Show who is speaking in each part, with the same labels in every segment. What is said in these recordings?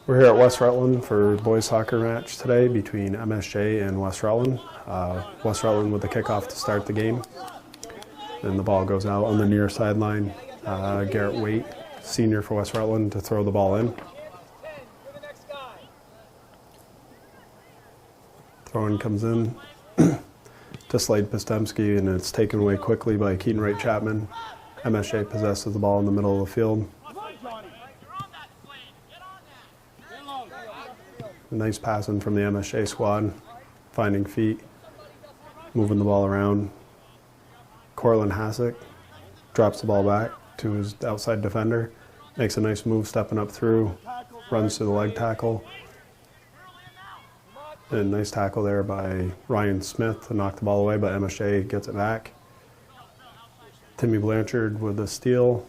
Speaker 1: We're here at West Rutland for boys soccer match today between MSJ and West Rutland. West Rutland with the kickoff to start the game. Then the ball goes out on the near sideline. Garrett Waite, senior for West Rutland, to throw the ball in. Throw-in comes in to Slade Postemski, and it's taken away quickly by Keaton Wright Chapman. MSJ possesses the ball in the middle of the field. Nice passing from the MSJ squad, finding feet, moving the ball around. Cortland Hassick drops the ball back to his outside defender, makes a nice move stepping up through, runs to the leg tackle. And a nice tackle there by Ryan Smith to knock the ball away, but MSJ gets it back. Timmy Blanchard with the steal,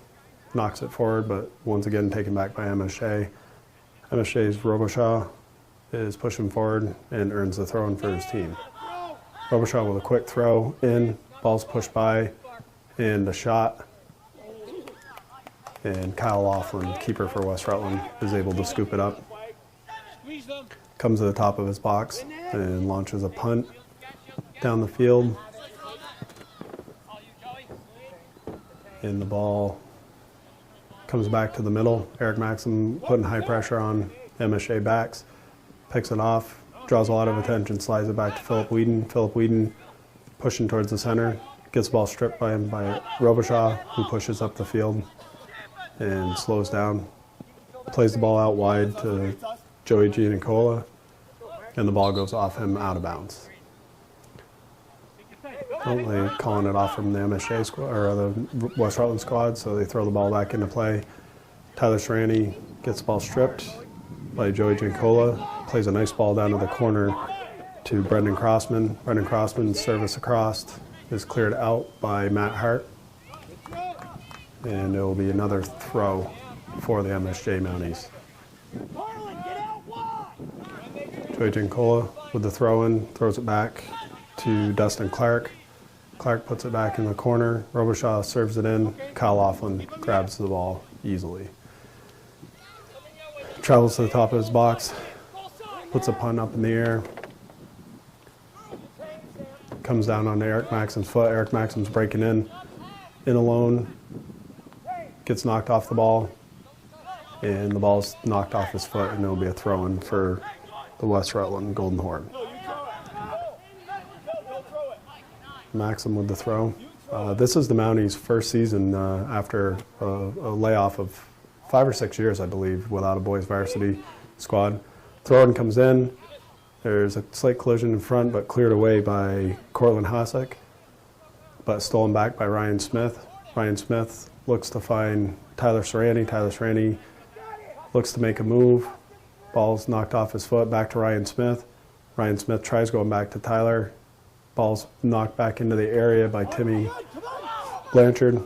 Speaker 1: knocks it forward, but once again taken back by MSJ. MSJ's Robichaud is pushing forward and earns the throw-in for his team. Robichaud with a quick throw in, ball's pushed by, and a shot. And Kyle Laughlin, keeper for West Rutland, is able to scoop it up. Comes to the top of his box and launches a punt down the field. And the ball comes back to the middle. Eric Maxim putting high pressure on MSJ backs. Picks it off, draws a lot of attention, slides it back to Philip Whedon. Philip Whedon pushing towards the center, gets the ball stripped by him by Robichaud, who pushes up the field and slows down. Plays the ball out wide to Joey Giannicola, and the ball goes off him out of bounds. They're calling it off from the MSJ squad, or the West Rutland squad, so they throw the ball back into play. Tyler Serrani gets the ball stripped by Joey Giannicola, plays a nice ball down to the corner to Brendan Crossman. Brendan Crossman's service across is cleared out by Matt Hart. And it will be another throw for the MSJ Mounties. Joey Giannicola with the throw-in, throws it back to Dustin Clark. Clark puts it back in the corner. Robichaud serves it in. Kyle Laughlin grabs the ball easily. Travels to the top of his box, puts a punt up in the air, comes down on Eric Maxim's foot. Eric Maxim's breaking in alone, gets knocked off the ball, and the ball's knocked off his foot, and it'll be a throw-in for the West Rutland Golden Horde. Maxim with the throw. This is the Mounties' first season after a layoff of 5 or 6 years, I believe, without a boys varsity squad. Throw-in comes in. There's a slight collision in front, but cleared away by Cortland Hassick, but stolen back by Ryan Smith. Ryan Smith looks to find Tyler Serrani. Tyler Serrani looks to make a move. Ball's knocked off his foot, back to Ryan Smith. Ryan Smith tries going back to Tyler. Ball's knocked back into the area by Timmy Blanchard,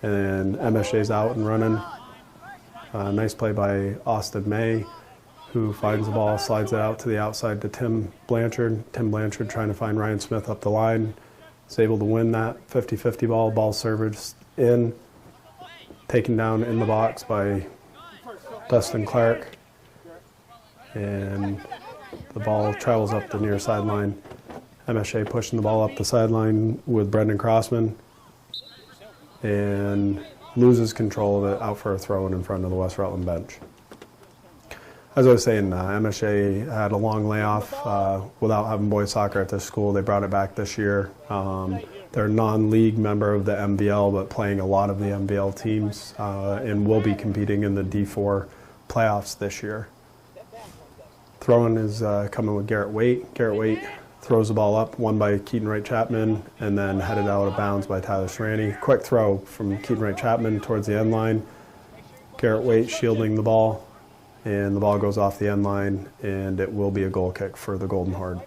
Speaker 1: and MSJ's out and running. Nice play by Austin May, who finds the ball, slides it out to the outside to Tim Blanchard. Tim Blanchard trying to find Ryan Smith up the line. Is able to win that 50-50 ball. Ball serviced in, taken down in the box by Dustin Clark. And the ball travels up the near sideline. MSJ pushing the ball up the sideline with Brendan Crossman, and loses control of it, out for a throw-in in front of the West Rutland bench. As I was saying, MSJ had a long layoff without having boys soccer at this school. They brought it back this year. They're a non-league member of the MVL, but playing a lot of the MVL teams, and will be competing in the D4 playoffs this year. Throw-in is coming with Garrett Waite. Garrett Waite throws the ball up, won by Keaton Wright Chapman, and then headed out of bounds by Tyler Serrani. Quick throw from Keaton Wright Chapman towards the end line. Garrett Waite shielding the ball, and the ball goes off the end line, and it will be a goal kick for the Golden Horde.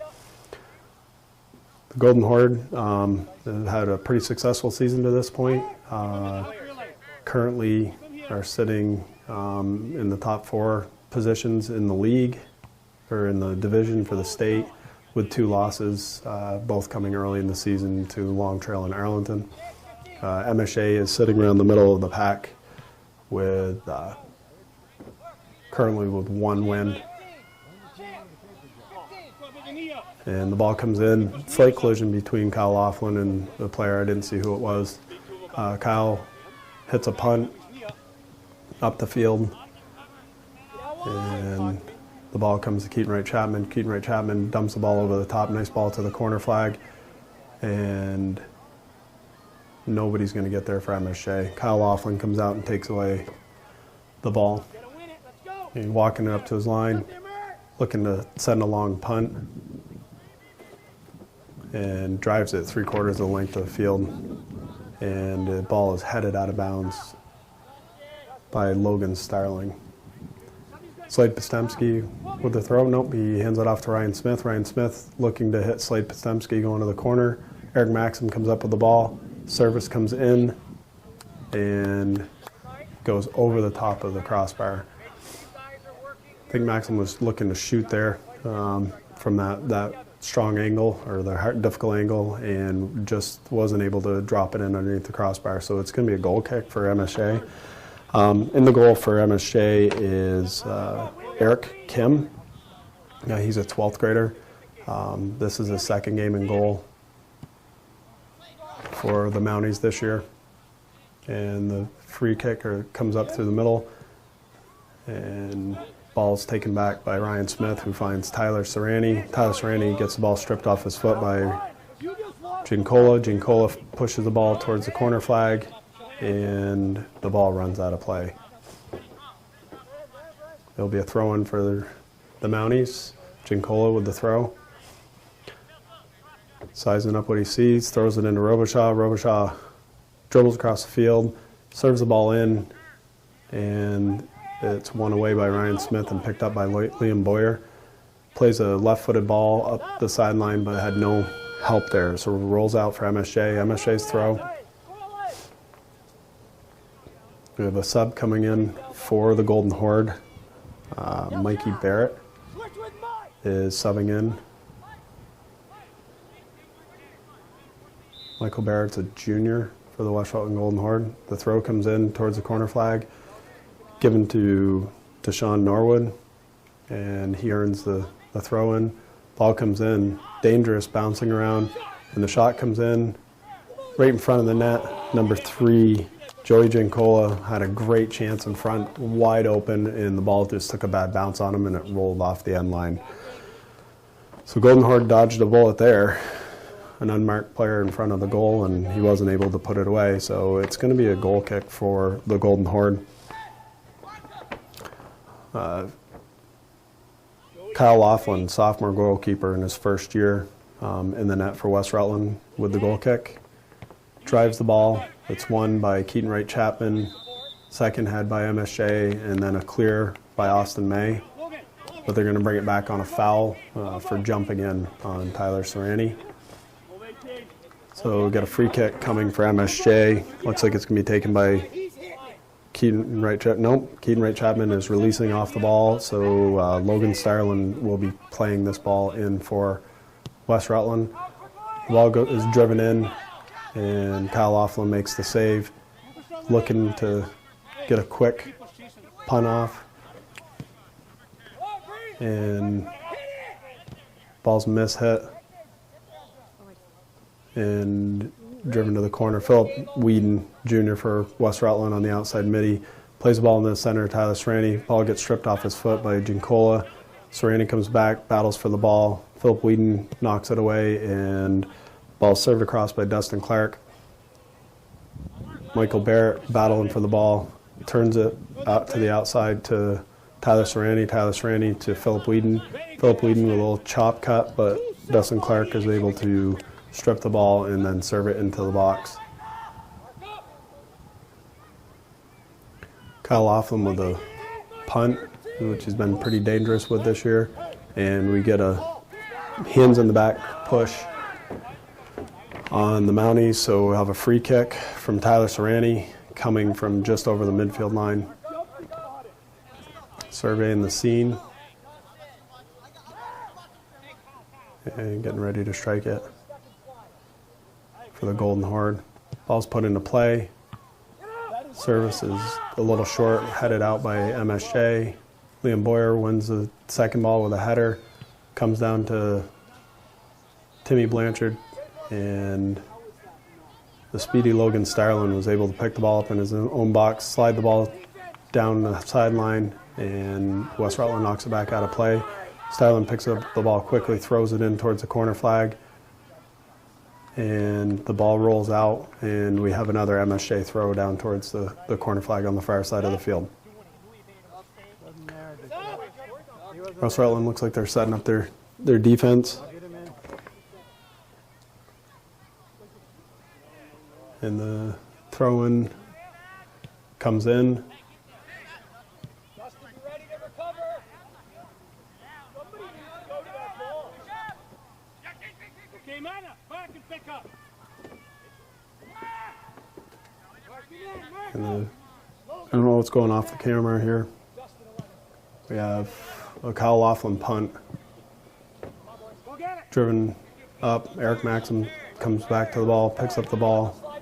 Speaker 1: The Golden Horde have had a pretty successful season to this point. Currently are sitting in the top 4 positions in the league, or in the division for the state, with 2 losses, both coming early in the season to Long Trail and Arlington. MSJ is sitting around the middle of the pack with currently with 1 win. And the ball comes in, slight collision between Kyle Laughlin and the player. I didn't see who it was. Kyle hits a punt up the field, and the ball comes to Keaton Wright Chapman. Keaton Wright Chapman dumps the ball over the top, nice ball to the corner flag, and nobody's going to get there for MSJ. Kyle Laughlin comes out and takes away the ball. He's walking it up to his line, looking to send a long punt, and drives it 3/4 of the length of the field, and the ball is headed out of bounds by Logan Starling. Slade Postemski with the throw. Nope, he hands it off to Ryan Smith. Ryan Smith looking to hit Slade Postemski going to the corner. Eric Maxim comes up with the ball. Service comes in and goes over the top of the crossbar. I think Maxim was looking to shoot there from that strong angle, or the difficult angle, and just wasn't able to drop it in underneath the crossbar. So it's going to be a goal kick for MSJ. In the goal for MSJ is Eric Kim. He's a 12th grader. This is his second game in goal for the Mounties this year. And the free kicker comes up through the middle, and ball's taken back by Ryan Smith, who finds Tyler Serrani. Tyler Serrani gets the ball stripped off his foot by Gincola. Gincola pushes the ball towards the corner flag, and the ball runs out of play. There'll be a throw-in for the Mounties. Gincola with the throw. Sizing up what he sees, throws it into Robichaud. Robichaud dribbles across the field, serves the ball in, and it's won away by Ryan Smith and picked up by Liam Boyer. Plays a left-footed ball up the sideline, but had no help there, so rolls out for MSJ. MSJ's throw. We have a sub coming in for the Golden Horde. Mikey Barrett is subbing in. Michael Barrett's a junior for the West Rutland Golden Horde. The throw comes in towards the corner flag, given to Sean Norwood, and he earns the throw in. Ball comes in, dangerous, bouncing around, and the shot comes in right in front of the net. Number 3, Joey Gincola, had a great chance in front, wide open, and the ball just took a bad bounce on him and it rolled off the end line. So Golden Horde dodged a bullet there. An unmarked player in front of the goal, and he wasn't able to put it away. So it's going to be a goal kick for the Golden Horde. Kyle Laughlin, sophomore goalkeeper in his first year in the net for West Rutland with the goal kick. Drives the ball. It's won by Keaton Wright Chapman, second had by MSJ, and then a clear by Austin May. But they're going to bring it back on a foul for jumping in on Tyler Serrani. So we've got a free kick coming for MSJ. Looks like it's going to be taken by Keaton Wright Chapman. Nope, Keaton Wright Chapman is releasing off the ball. So Logan Starling will be playing this ball in for West Rutland. The ball is driven in, and Kyle Laughlin makes the save. Looking to get a quick punt off. And ball's mishit. And driven to the corner. Philip Whedon, junior for West Rutland on the outside midi, plays the ball in the center. Tyler Serrani, ball gets stripped off his foot by Gincola. Serrani comes back, battles for the ball. Philip Whedon knocks it away, and ball served across by Dustin Clark. Michael Barrett battling for the ball, turns it out to the outside to Tyler Serrani. Tyler Serrani to Philip Whedon. Philip Whedon with a little chop cut, but Dustin Clark is able to strip the ball and then serve it into the box. Kyle Laughlin with a punt, which has been pretty dangerous with this year. And we get a hands in the back push on the Mounties. So we'll have a free kick from Tyler Serrani coming from just over the midfield line. Surveying the scene. And getting ready to strike it for the Golden Horde. Ball's put into play. Service is a little short, headed out by MSJ. Liam Boyer wins the second ball with a header, comes down to Timmy Blanchard, and the speedy Logan Starlin was able to pick the ball up in his own box, slide the ball down the sideline, and West Rutland knocks it back out of play. Starlin picks up the ball quickly, throws it in towards the corner flag, and the ball rolls out, and we have another MSJ throw down towards the corner flag on the far side of the field. West Rutland looks like they're setting up their defense. And the throw-in comes in. And I don't know what's going off the camera here. We have a Kyle Laughlin punt. Driven up, Eric Maxim comes back to the ball, picks up the ball,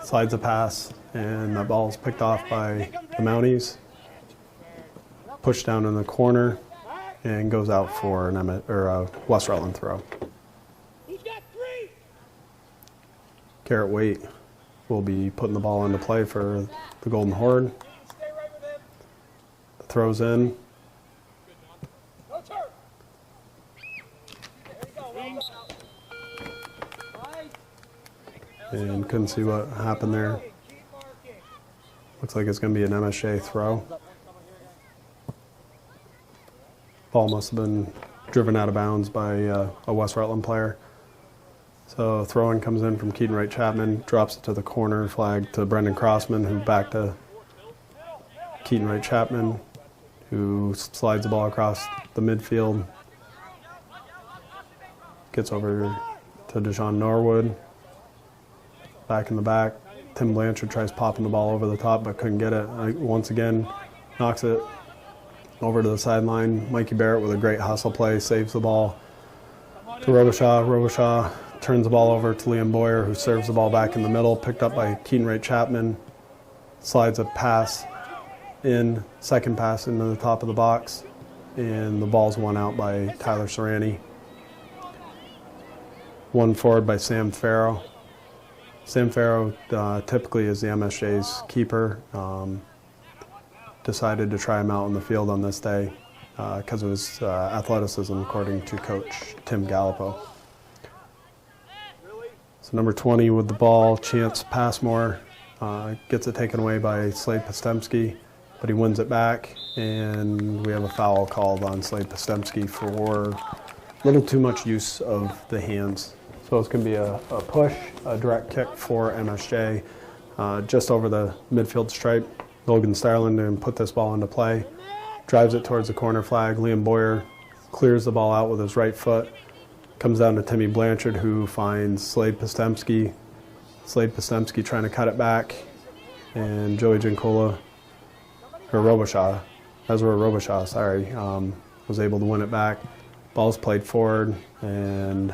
Speaker 1: slides a pass, and that ball is picked off by the Mounties, pushed down in the corner, and goes out for a West Rutland throw. Garrett Waite will be putting the ball into play for the Golden Horde. The throw's in. And couldn't see what happened there. Looks like it's going to be an MSJ throw. Ball must have been driven out of bounds by a West Rutland player. So throw-in comes in from Keaton Wright Chapman, drops it to the corner flag to Brendan Crossman, who back to Keaton Wright Chapman, who slides the ball across the midfield. Gets over to Deshaun Norwood. Back in the back, Tim Blanchard tries popping the ball over the top but couldn't get it. Once again, knocks it over to the sideline. Mikey Barrett with a great hustle play, saves the ball to Robichaud. Robichaud turns the ball over to Liam Boyer, who serves the ball back in the middle, picked up by Keaton Wright Chapman, slides a pass in, second pass into the top of the box, and the ball's won out by Tyler Serrani. One forward by Sam Farrow. Sam Farrow typically is the MSJ's keeper. Decided to try him out on the field on this day because of his athleticism, according to Coach Tim Gallipo. So number 20 with the ball, Chance Passmore, gets it taken away by Slade Postemski, but he wins it back, and we have a foul called on Slade Postemski for a little too much use of the hands. So it's going to be a push, a direct kick for MSJ, just over the midfield stripe. Logan Starlin and put this ball into play, drives it towards the corner flag. Liam Boyer clears the ball out with his right foot, comes down to Timmy Blanchard, who finds Slade Postemski. Slade Postemski trying to cut it back, and Joey Giancola, or Robichaud, Ezra Robichaud, sorry, was able to win it back. Ball's played forward, and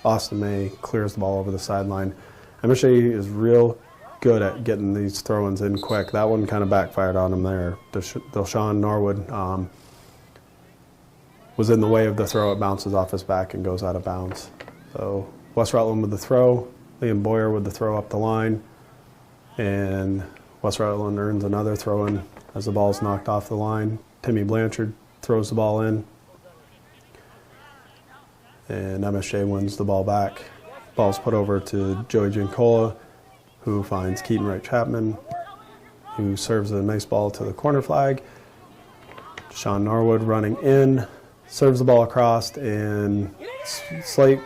Speaker 1: Austin May clears the ball over the sideline. MSJ is real good at getting these throw-ins in quick. That one kind of backfired on him there. Deshaun Norwood was in the way of the throw. It bounces off his back and goes out of bounds. So West Rutland with the throw, Liam Boyer with the throw up the line, and West Rutland earns another throw-in as the ball's knocked off the line. Timmy Blanchard throws the ball in, and MSJ wins the ball back. Ball's put over to Joey Giancola, who finds Keaton Wright Chapman, who serves a nice ball to the corner flag. Deshaun Norwood running in, serves the ball across, and slight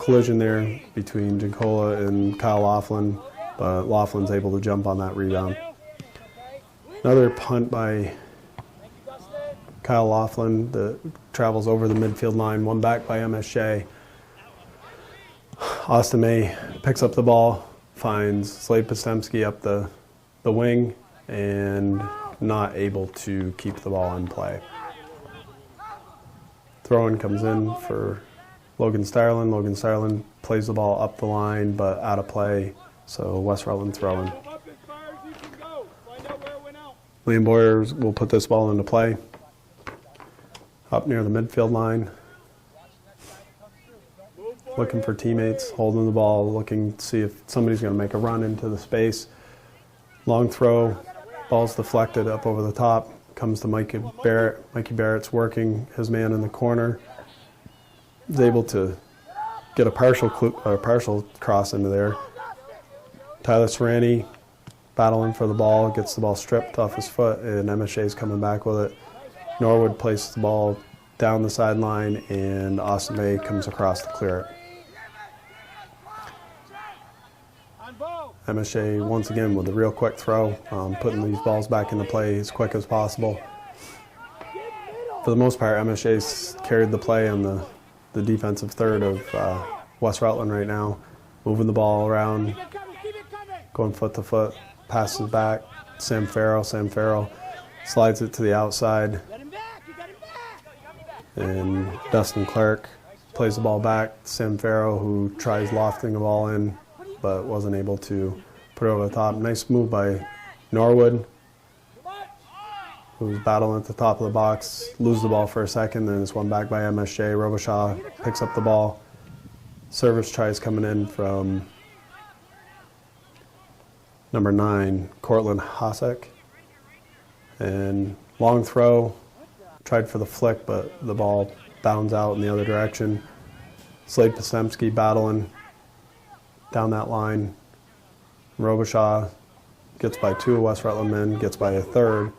Speaker 1: collision there between Giancola and Kyle Laughlin, but Laughlin's able to jump on that rebound. Another punt by Kyle Laughlin that travels over the midfield line, one back by MSJ. Austin May picks up the ball, finds Slade Postemski up the wing, and not able to keep the ball in play. Throw-in comes in for Logan Starlin. Logan Starlin plays the ball up the line, but out of play, so West Rutland throw-in. Liam Boyer will put this ball into play. up near the midfield line, looking for teammates, holding the ball, looking to see if somebody's going to make a run into the space. Long throw, ball's deflected up over the top, comes to Mikey Barrett. Mikey Barrett's working his man in the corner. He's able to get a partial cross into there. Tyler Serrani battling for the ball, gets the ball stripped off his foot, and MSJ's coming back with it. Norwood places the ball down the sideline, and Austin May comes across to clear it. MSJ once again with a real quick throw, putting these balls back into play as quick as possible. For the most part, MSJ's carried the play on the defensive third of West Rutland right now, moving the ball around, going foot to foot, passes back. Sam Farrell slides it to the outside, and Dustin Clark plays the ball back. Sam Farrell, who tries lofting the ball in, but wasn't able to put it over the top. Nice move by Norwood, who's battling at the top of the box, loses the ball for a second, then it's won back by MSJ. Robichaud picks up the ball. Service tries coming in from number 9, Cortland Hosek. And long throw, tried for the flick, but the ball bounds out in the other direction. Slade Postemski battling down that line. Robichaud gets by 2 West Rutland men, gets by a third,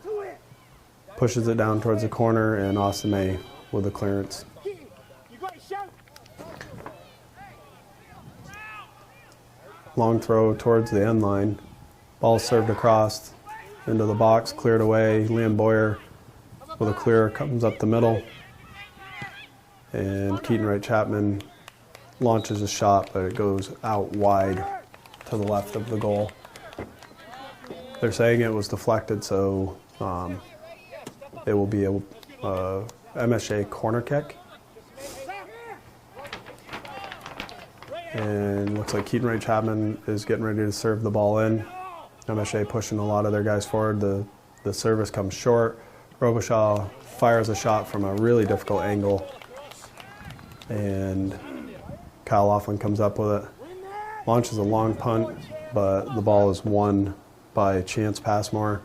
Speaker 1: pushes it down towards the corner, and Austin May with the clearance. Long throw towards the end line. Ball served across into the box, cleared away. Liam Boyer with a clear comes up the middle. And Keaton Wright Chapman launches a shot, but it goes out wide to the left of the goal. They're saying it was deflected, so it will be a MSJ corner kick. And looks like Keaton Wright Chapman is getting ready to serve the ball in. MSJ pushing a lot of their guys forward. The service comes short. Robichaud fires a shot from a really difficult angle, and Kyle Laughlin comes up with it. Launches a long punt, but the ball is won by Chance Passmore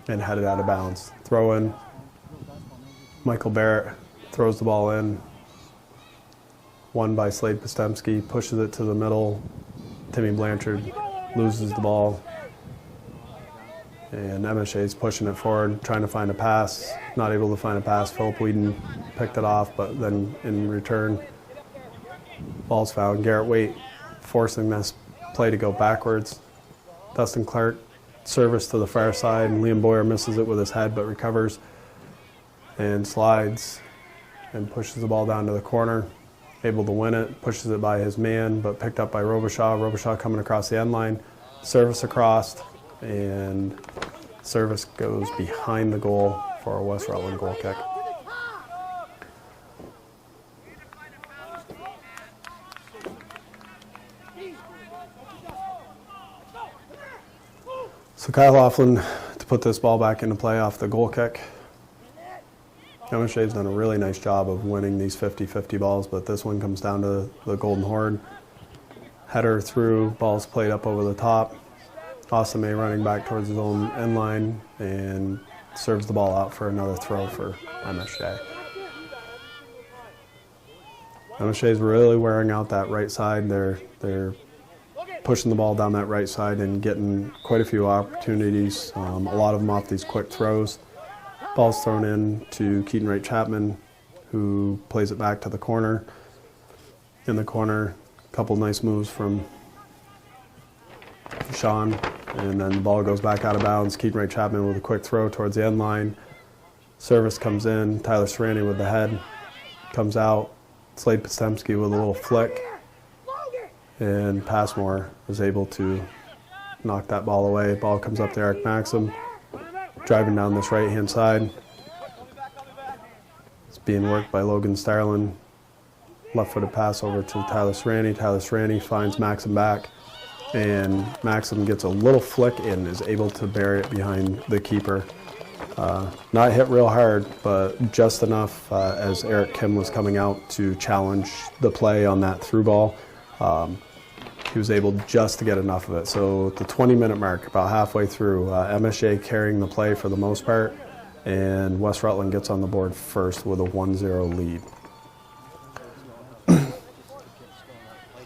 Speaker 1: and headed out of bounds. Throw in. Michael Barrett throws the ball in. Won by Slade Postemski, pushes it to the middle. Timmy Blanchard loses the ball. And MSJ is pushing it forward, trying to find a pass. Not able to find a pass. Philip Whedon picked it off, but then in return, ball's found. Garrett Waite forcing this play to go backwards. Dustin Clark service to the far side, and Liam Boyer misses it with his head, but recovers and slides and pushes the ball down to the corner. Able to win it, pushes it by his man, but picked up by Robichaud. Robichaud coming across the end line, service across, and service goes behind the goal for a West Rutland goal kick. So Kyle Laughlin to put this ball back into play off the goal kick. MSJ's done a really nice job of winning these 50-50 balls, but this one comes down to the Golden Horde. Header through, ball's played up over the top. Austin May running back towards his own end line and serves the ball out for another throw for MSJ. MSJ's really wearing out that right side. They're pushing the ball down that right side and getting quite a few opportunities, a lot of them off these quick throws. Ball's thrown in to Keaton Wright Chapman, who plays it back to the corner. In the corner, a couple nice moves from Sean, and then the ball goes back out of bounds. Keaton Wright Chapman with a quick throw towards the end line. Service comes in. Tyler Serrani with the head comes out. Slade Postemski with a little flick, and Passmore is able to knock that ball away. Ball comes up to Eric Maxim, driving down this right-hand side. It's being worked by Logan Starlin. Left-footed pass over to Tyler Serrani. Tyler Serrani finds Maxim back, and Maxim gets a little flick and is able to bury it behind the keeper. Not hit real hard, but just enough as Eric Kim was coming out to challenge the play on that through ball. He was able just to get enough of it. So at the 20-minute mark, about halfway through, MSJ carrying the play for the most part, and West Rutland gets on the board first with a 1-0 lead.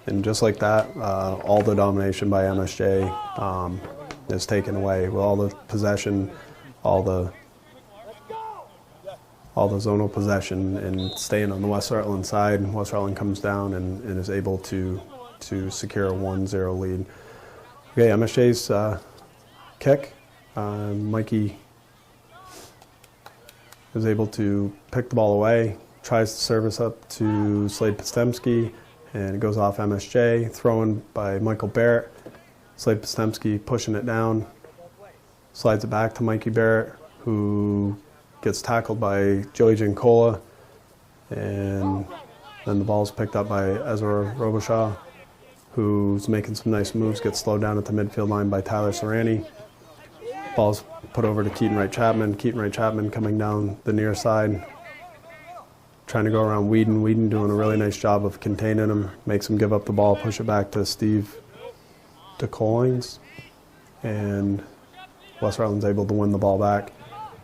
Speaker 1: And just like that, all the domination by MSJ is taken away with all the possession, all the zonal possession, and staying on the West Rutland side. West Rutland comes down and is able to secure a 1-0 lead. Okay, MSJ's kick. Mikey is able to pick the ball away, tries to service up to Slade Postemski, and it goes off MSJ. Thrown by Michael Barrett. Slade Postemski pushing it down, slides it back to Mikey Barrett, who gets tackled by Joey Gincola, and then the ball's picked up by Ezra Robichaud, who's making some nice moves, gets slowed down at the midfield line by Tyler Serrani. Ball's put over to Keaton Wright-Chapman. Keaton Wright-Chapman coming down the near side, trying to go around Whedon. Whedon doing a really nice job of containing him, makes him give up the ball, push it back to Steve DeCollins, and West Rutland's able to win the ball back.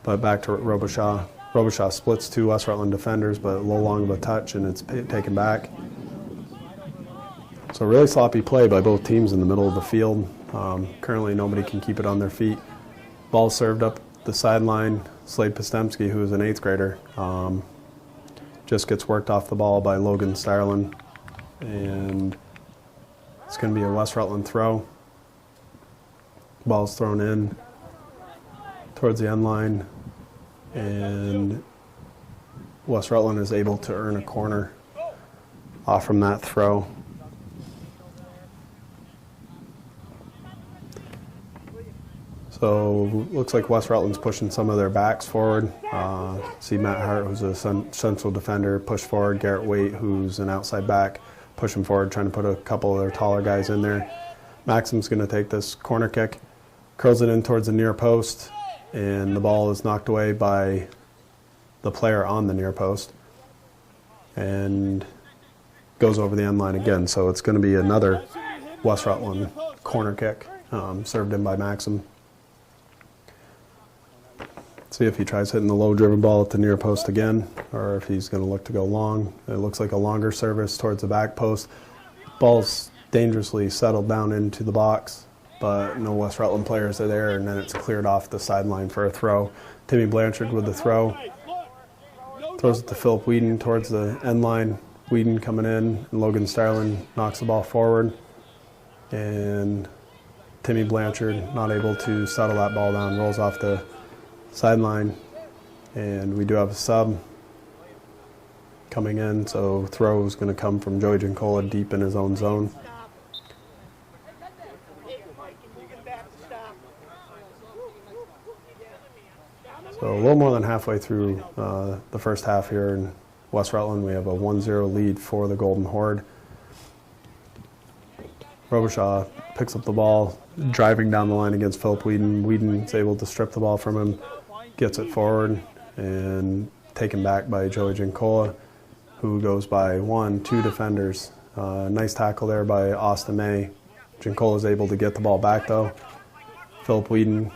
Speaker 1: But back to Robichaud. Robichaud splits two West Rutland defenders, but a little long of a touch, and it's taken back. So really sloppy play by both teams in the middle of the field. Currently nobody can keep it on their feet. Ball served up the sideline. Slade Postemski, who is an 8th grader, just gets worked off the ball by Logan Starlin, and it's going to be a West Rutland throw. Ball's thrown in towards the end line, and West Rutland is able to earn a corner off from that throw. So looks like West Rutland's pushing some of their backs forward. See Matt Hart, who's a central defender, push forward. Garrett Waite, who's an outside back, pushing forward, trying to put a couple of their taller guys in there. Maxim's going to take this corner kick, curls it in towards the near post, and the ball is knocked away by the player on the near post and goes over the end line again. So it's going to be another West Rutland corner kick, served in by Maxim. See if he tries hitting the low driven ball at the near post again, or if he's going to look to go long. It looks like a longer service towards the back post. Ball's dangerously settled down into the box, but no West Rutland players are there, and then it's cleared off the sideline for a throw. Timmy Blanchard with the throw. Throws it to Philip Whedon towards the end line. Whedon coming in, and Logan Starlin knocks the ball forward. And Timmy Blanchard not able to settle that ball down, rolls off the sideline, and we do have a sub coming in, so throw is going to come from Joey Gincola deep in his own zone. So a little more than halfway through the first half here in West Rutland, we have a 1-0 lead for the Golden Horde. Robichaud picks up the ball, driving down the line against Philip Whedon. Whedon's able to strip the ball from him, gets it forward, and taken back by Joey Gincola, who goes by 2 defenders. Nice tackle there by Austin May. Gincola is able to get the ball back though. Philip Whedon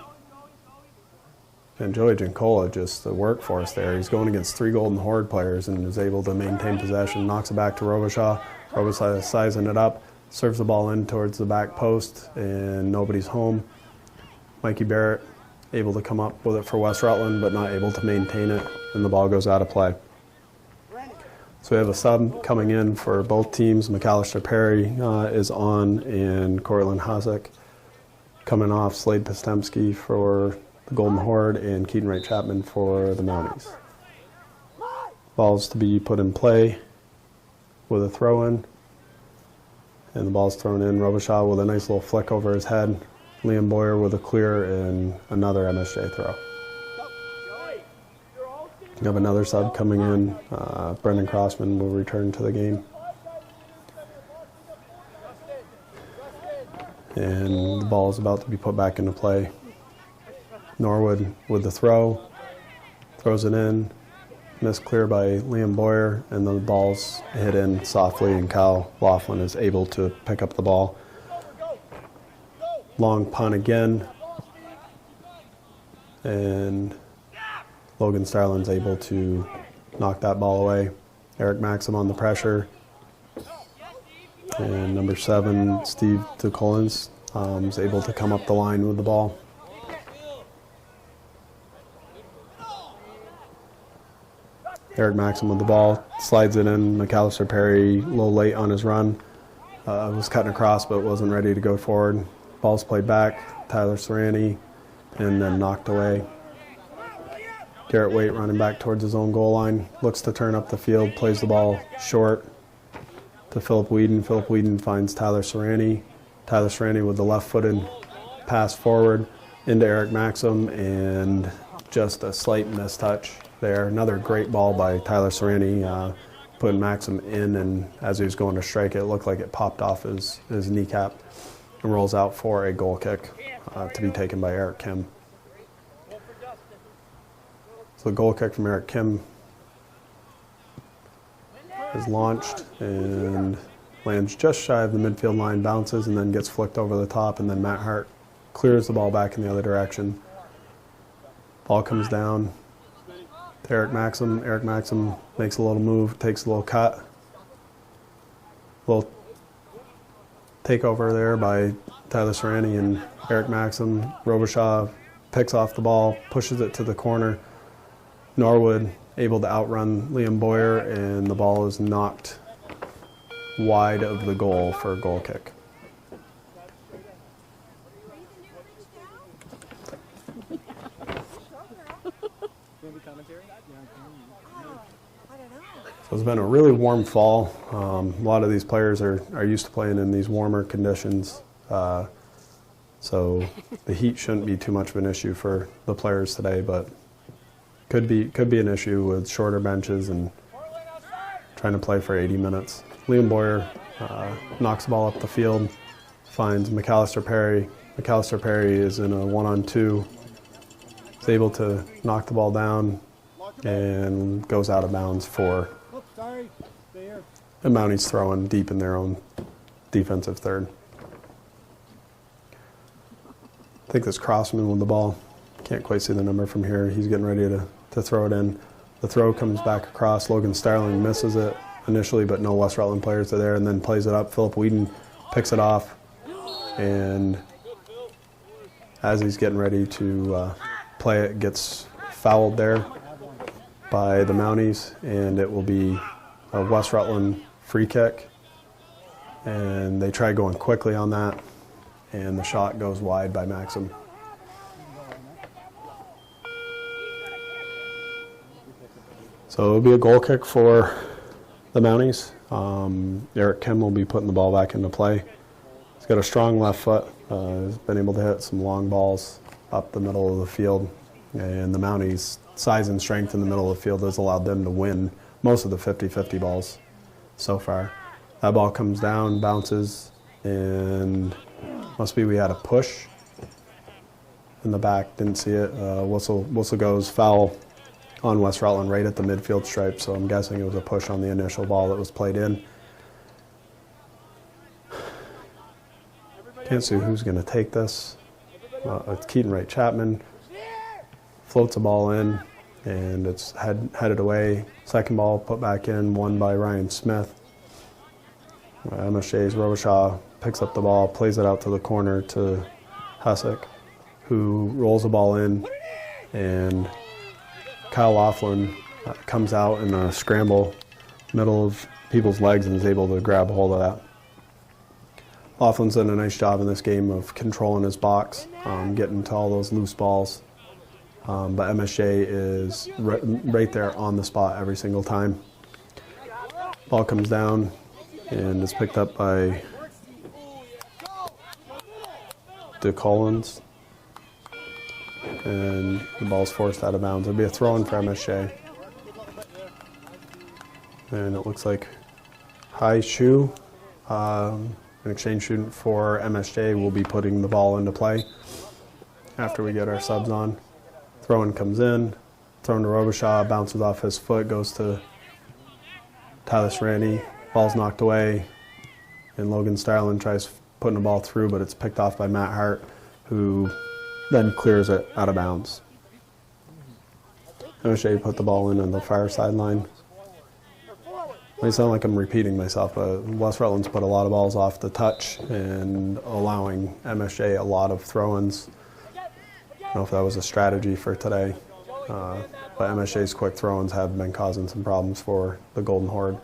Speaker 1: and Joey Gincola, just the workforce there. He's going against 3 Golden Horde players and is able to maintain possession, knocks it back to Robichaud. Robichaud sizing it up, serves the ball in towards the back post, and nobody's home. Mikey Barrett able to come up with it for West Rutland, but not able to maintain it, and the ball goes out of play. So we have a sub coming in for both teams. McAllister Perry is on, and Cortland Hasek coming off. Slade Postemski for the Golden Horde, and Keaton Wright-Chapman for the Mounties. Ball's to be put in play with a throw-in, and the ball's thrown in. Robichaud with a nice little flick over his head. Liam Boyer with a clear, and another MSJ throw. We have another sub coming in. Brendan Crossman will return to the game. And the ball is about to be put back into play. Norwood with the throw. throws it in, missed clear by Liam Boyer, and the ball's hit in softly, and Kyle Laughlin is able to pick up the ball. Long punt again, and Logan Starlin's able to knock that ball away. Eric Maxim on the pressure, and number 7, Steve DeCollins, is able to come up the line with the ball. Eric Maxim with the ball, slides it in. McAllister Perry a little late on his run. Was cutting across but wasn't ready to go forward. Ball's played back. Tyler Serrani, and then knocked away. Garrett Waite running back towards his own goal line. Looks to turn up the field, plays the ball short to Philip Whedon. Philip Whedon finds Tyler Serrani. Tyler Serrani with the left-footed pass forward into Eric Maxim, and just a slight mistouch there. Another great ball by Tyler Serrani, putting Maxim in, and as he was going to strike it, it looked like it popped off his kneecap and rolls out for a goal kick to be taken by Eric Kim. So the goal kick from Eric Kim is launched and lands just shy of the midfield line, bounces, and then gets flicked over the top, and then Matt Hart clears the ball back in the other direction. Ball comes down to Eric Maxim. Eric Maxim makes a little move, takes a little cut. Little takeover there by Tyler Serrani and Eric Maxim. Robichaud picks off the ball, pushes it to the corner. Norwood able to outrun Liam Boyer, and the ball is knocked wide of the goal for a goal kick. So it's been a really warm fall. A lot of these players are used to playing in these warmer conditions. So the heat shouldn't be too much of an issue for the players today, but could be an issue with shorter benches and trying to play for 80 minutes. Liam Boyer knocks the ball up the field, finds McAllister Perry. McAllister Perry is in a 1-on-2. He's able to knock the ball down and goes out of bounds for a Mounties throwing deep in their own defensive third. I think this Crossman with the ball. Can't quite see the number from here. He's getting ready to throw it in. The throw comes back across. Logan Starling misses it initially, but no West Rutland players are there, and then plays it up. Philip Whedon picks it off, and as he's getting ready to play it, gets fouled there by the Mounties, and it will be a West Rutland free kick. And they try going quickly on that, and the shot goes wide by Maxim. So it'll be a goal kick for the Mounties. Eric Kim will be putting the ball back into play. He's got a strong left foot. He's been able to hit some long balls up the middle of the field. And the Mounties' size and strength in the middle of the field has allowed them to win most of the 50-50 balls so far. That ball comes down, bounces, and must be we had a push in the back. Didn't see it. Whistle goes foul on West Rutland right at the midfield stripe, so I'm guessing it was a push on the initial ball that was played in. Can't see who's going to take this. It's Keaton Wright Chapman. Floats the ball in, and it's headed away. Second ball put back in, won by Ryan Smith. MSJ's Robichaud picks up the ball, plays it out to the corner to Hussick, who rolls the ball in, and Kyle Laughlin comes out in a scramble, middle of people's legs, and is able to grab a hold of that. Laughlin's done a nice job in this game of controlling his box, getting to all those loose balls. But MSJ is right there on the spot every single time. Ball comes down and is picked up by DeCollins. And the ball's forced out of bounds. It'll be a throw-in for MSJ. And it looks like Hai Shu, an exchange student for MSJ, will be putting the ball into play after we get our subs on. Throw-in comes in. It's thrown to Robichaud, bounces off his foot, goes to Tyler Serrani. Ball's knocked away, and Logan Starlin tries putting the ball through, but it's picked off by Matt Hart, who then clears it out of bounds. MSJ put the ball in on the far sideline. I sound like I'm repeating myself, but West Rutland's put a lot of balls off the touch and allowing MSJ a lot of throw-ins. I don't know if that was a strategy for today, but MSJ's quick throw-ins have been causing some problems for the Golden Horde.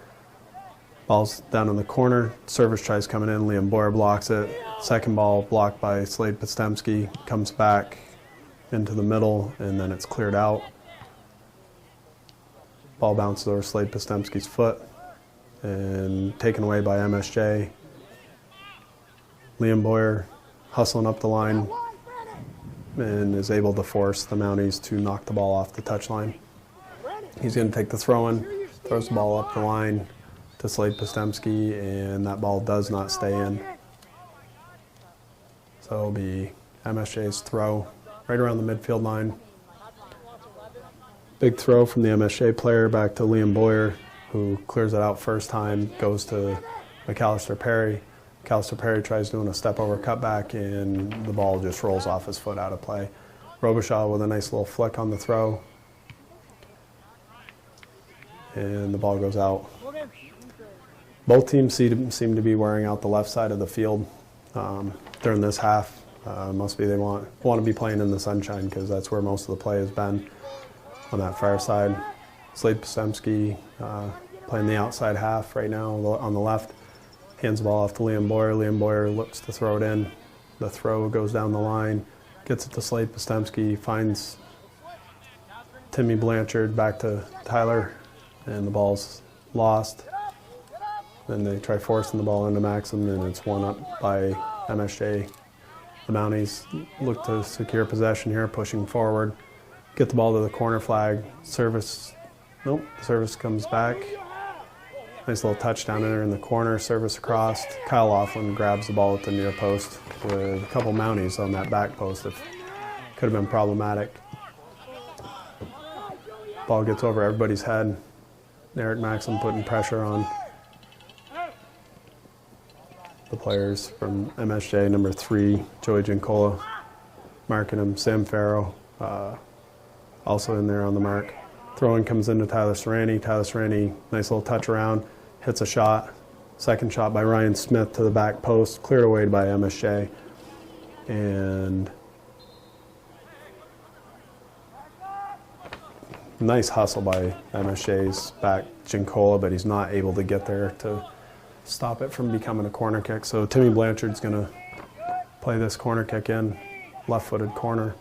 Speaker 1: Ball's down in the corner, service tries coming in, Liam Boyer blocks it. Second ball blocked by Slade Postemski, comes back into the middle, and then it's cleared out. Ball bounces over Slade Postemski's foot and taken away by MSJ. Liam Boyer hustling up the line and is able to force the Mounties to knock the ball off the touchline. He's going to take the throw-in, throws the ball up the line to Slade Postemski, and that ball does not stay in. So it'll be MSJ's throw right around the midfield line. Big throw from the MSJ player back to Liam Boyer, who clears it out first time, goes to McAllister Perry. McAllister Perry tries doing a step-over cutback, and the ball just rolls off his foot out of play. Robichaud with a nice little flick on the throw, and the ball goes out. Both teams seem to be wearing out the left side of the field during this half. Must be they want to be playing in the sunshine, because that's where most of the play has been, on that far side. Slade Postemski playing the outside half right now on the left. Hands the ball off to Liam Boyer. Liam Boyer looks to throw it in. The throw goes down the line, gets it to Slade Postemski, finds Timmy Blanchard back to Tyler, and the ball's lost. Then they try forcing the ball into Maxim, and it's won up by MSJ. The Mounties look to secure possession here, pushing forward. Get the ball to the corner flag. Service, nope, the service comes back. Nice little touchdown in there in the corner, service across. Kyle Laughlin grabs the ball at the near post with a couple Mounties on that back post that could have been problematic. Ball gets over everybody's head. Eric Maxim putting pressure on the players from MSJ, number 3, Joey Giancola, marking him. Sam Farrow also in there on the mark. Throw-in comes into Tyler Serrani. Tyler Serrani, nice little touch around, hits a shot. Second shot by Ryan Smith to the back post, cleared away by MSJ. And nice hustle by MSJ's back Giancola, but he's not able to get there to stop it from becoming a corner kick. So Timmy Blanchard's going to play this corner kick in, left-footed corner.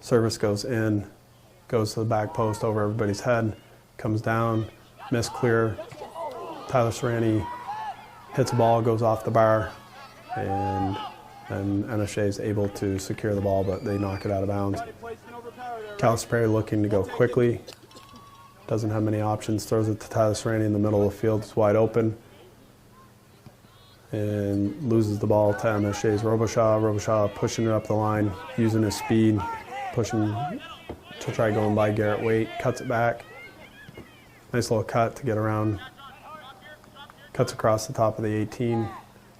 Speaker 1: Service goes in, goes to the back post over everybody's head, comes down, miss clear. Tyler Serrani hits a ball, goes off the bar, and MSJ is able to secure the ball, but they knock it out of bounds. McAllister Perry looking to go quickly. Doesn't have many options, throws it to Tyler Serrani in the middle of the field. It's wide open. And loses the ball to MSJ's Robichaud. Robichaud pushing it up the line, using his speed, pushing to try going by Garrett Waite. Cuts it back. Nice little cut to get around. Cuts across the top of the 18.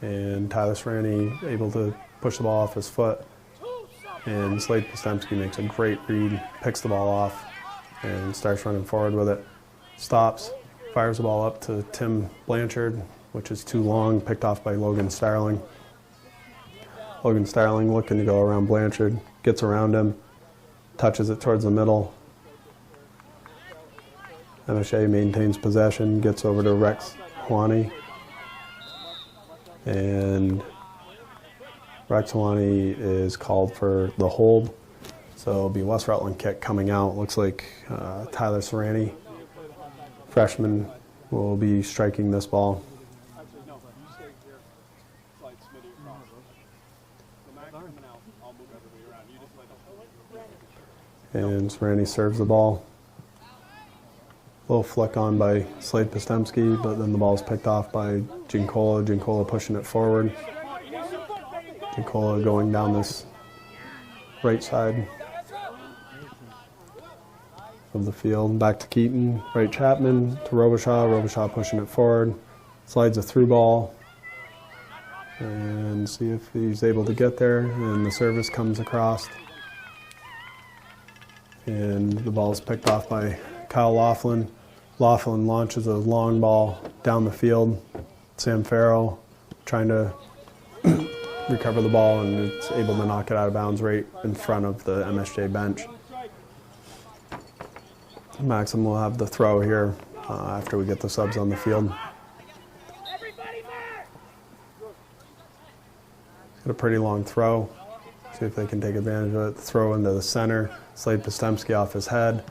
Speaker 1: And Tyler Serrani able to push the ball off his foot. And Slade Postemski makes a great read, picks the ball off, and starts running forward with it. Stops, fires the ball up to Tim Blanchard, which is too long, picked off by Logan Starling. Logan Starling looking to go around Blanchard, gets around him, touches it towards the middle. MSJ maintains possession, gets over to Rex Hwani. And Rex Hwani is called for the hold. So it'll be West Rutland kick coming out. Looks like Tyler Serrani, freshman, will be striking this ball. And Serrani serves the ball. A little flick on by Slade Postemski, but then the ball is picked off by Giancola. Giancola pushing it forward. Giancola going down this right side. of the field. Back to Keaton, right Chapman to Robichaud. Robichaud pushing it forward. Slides a through ball. And see if he's able to get there. And the service comes across. And the ball is picked off by Kyle Laughlin. Laughlin launches a long ball down the field. Sam Farrell trying to recover the ball, and it's able to knock it out of bounds right in front of the MSJ bench. Maxim will have the throw here after we get the subs on the field. Got a pretty long throw. See if they can take advantage of it. Throw into the center. Slade Postemski off his head.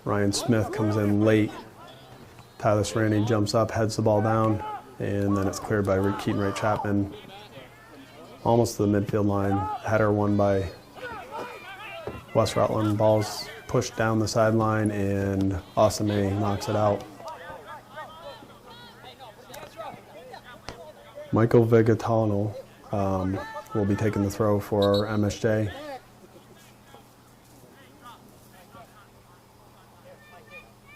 Speaker 1: Ryan Smith comes in late. Tyler Serrani jumps up, heads the ball down, and then it's cleared by Keaton Wright Chapman. Almost to the midfield line. Header won by West Rutland. Ball's pushed down the sideline, and Osame knocks it out. Michael Vigatano will be taking the throw for MSJ.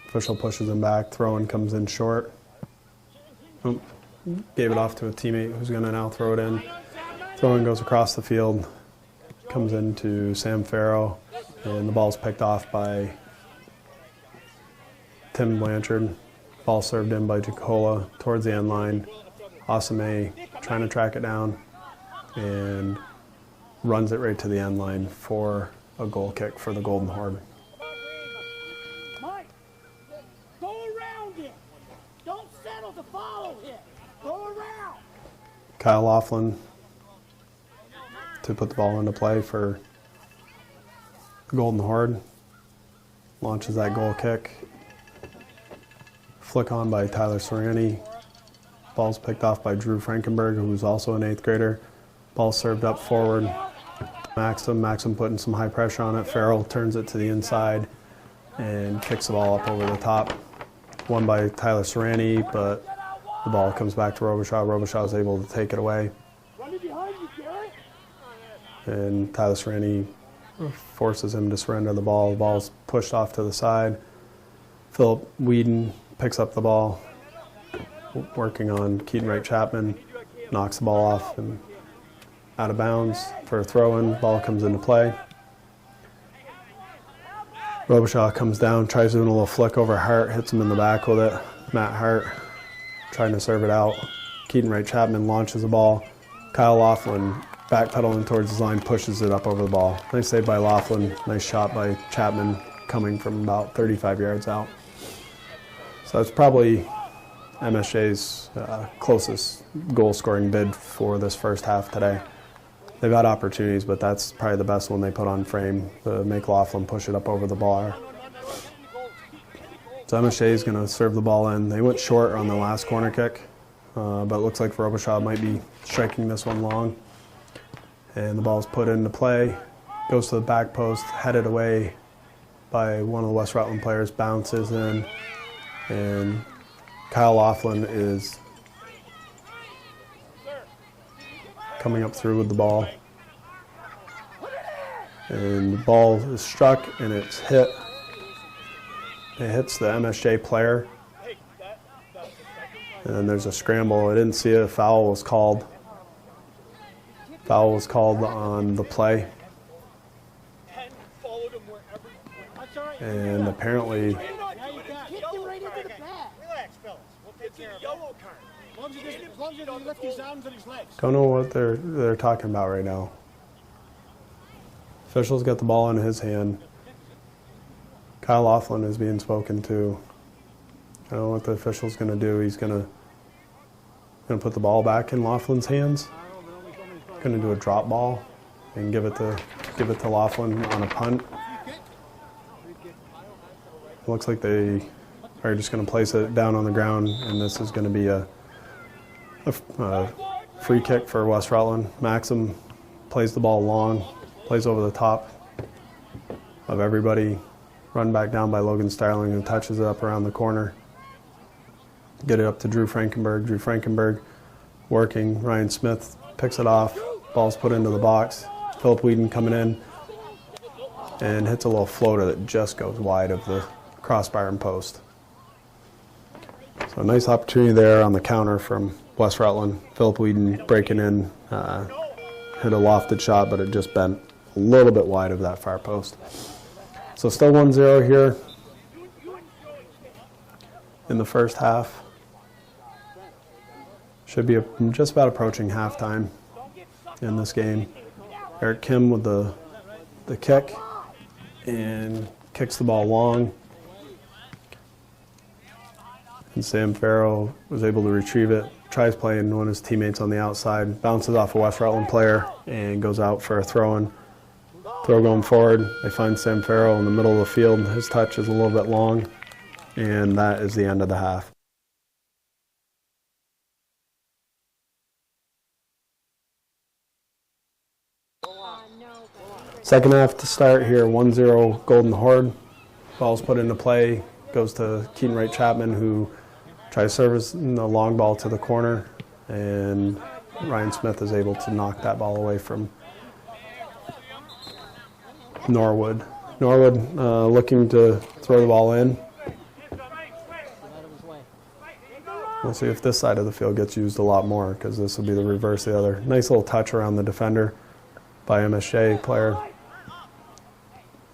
Speaker 1: Official pushes him back. Throw-in comes in short. Oh, gave it off to a teammate who's going to now throw it in. Throw-in goes across the field. Comes into Sam Farrow. And the ball's picked off by Tim Blanchard. Ball served in by Jacola towards the end line. Osame trying to track it down and runs it right to the end line for a goal kick for the Golden Horde.
Speaker 2: Mike, go around it. Don't settle to follow him. Go around.
Speaker 1: Kyle Laughlin to put the ball into play for the Golden Horde. Launches that goal kick. Flick on by Tyler Serrani. Ball's picked off by Drew Frankenberg, who's also an 8th grader. Ball served up forward. Maxim putting some high pressure on it. Farrell turns it to the inside and kicks the ball up over the top. Won by Tyler Serrani, but the ball comes back to Robichaud. Robichaud is able to take it away. And Tyler Serrani forces him to surrender the ball. The ball's pushed off to the side. Philip Whedon picks up the ball, working on Keaton Wright Chapman, knocks the ball off and out of bounds for a throw-in. Ball comes into play. Robichaud comes down, tries doing a little flick over Hart, hits him in the back with it. Matt Hart trying to serve it out. Keaton Wright Chapman launches the ball. Kyle Laughlin backpedaling towards his line, pushes it up over the ball. Nice save by Laughlin. Nice shot by Chapman coming from about 35 yards out. So that's probably MSJ's closest goal-scoring bid for this first half today. They've had opportunities, but that's probably the best one they put on frame to make Laughlin push it up over the bar. So MSJ is going to serve the ball in. They went short on the last corner kick, but it looks like Robichaud might be striking this one long. And the ball's put into play, goes to the back post, headed away by one of the West Rutland players, bounces in, and Kyle Laughlin is coming up through with the ball. And the ball is struck and it's hit. It hits the MSJ player. And then there's a scramble. I didn't see a foul was called. Foul was called on the play. And apparently don't know what they're talking about right now. Officials got the ball in his hand. Kyle Laughlin is being spoken to. I don't know what the official's going to do. He's going to put the ball back in Laughlin's hands. Going to do a drop ball and give it to Laughlin on a punt. It looks like they are just going to place it down on the ground, and this is going to be a free kick for West Rutland. Maxim plays the ball long, plays over the top of everybody, run back down by Logan Starling, who touches it up around the corner. Get it up to Drew Frankenberg. Drew Frankenberg working. Ryan Smith picks it off. Ball's put into the box. Philip Whedon coming in and hits a little floater that just goes wide of the crossbar and post. So a nice opportunity there on the counter from West Rutland. Philip Whedon breaking in, hit a lofted shot, but it just bent a little bit wide of that far post. So still 1-0 here in the first half. Should be just about approaching halftime in this game. Eric Kim with the kick and kicks the ball long. And Sam Farrell was able to retrieve it, tries playing one of his teammates on the outside, bounces off a West Rutland player and goes out for a throw-in. Throw going forward, they find Sam Farrell in the middle of the field. His touch is a little bit long, and that is the end of the half. Second half to start here, 1-0 Golden Horde. Ball's put into play, goes to Keaton Wright Chapman, who tries servicing the long ball to the corner, and Ryan Smith is able to knock that ball away from Norwood. Norwood looking to throw the ball in. We'll see if this side of the field gets used a lot more, because this will be the reverse of the other. Nice little touch around the defender by MSJ player.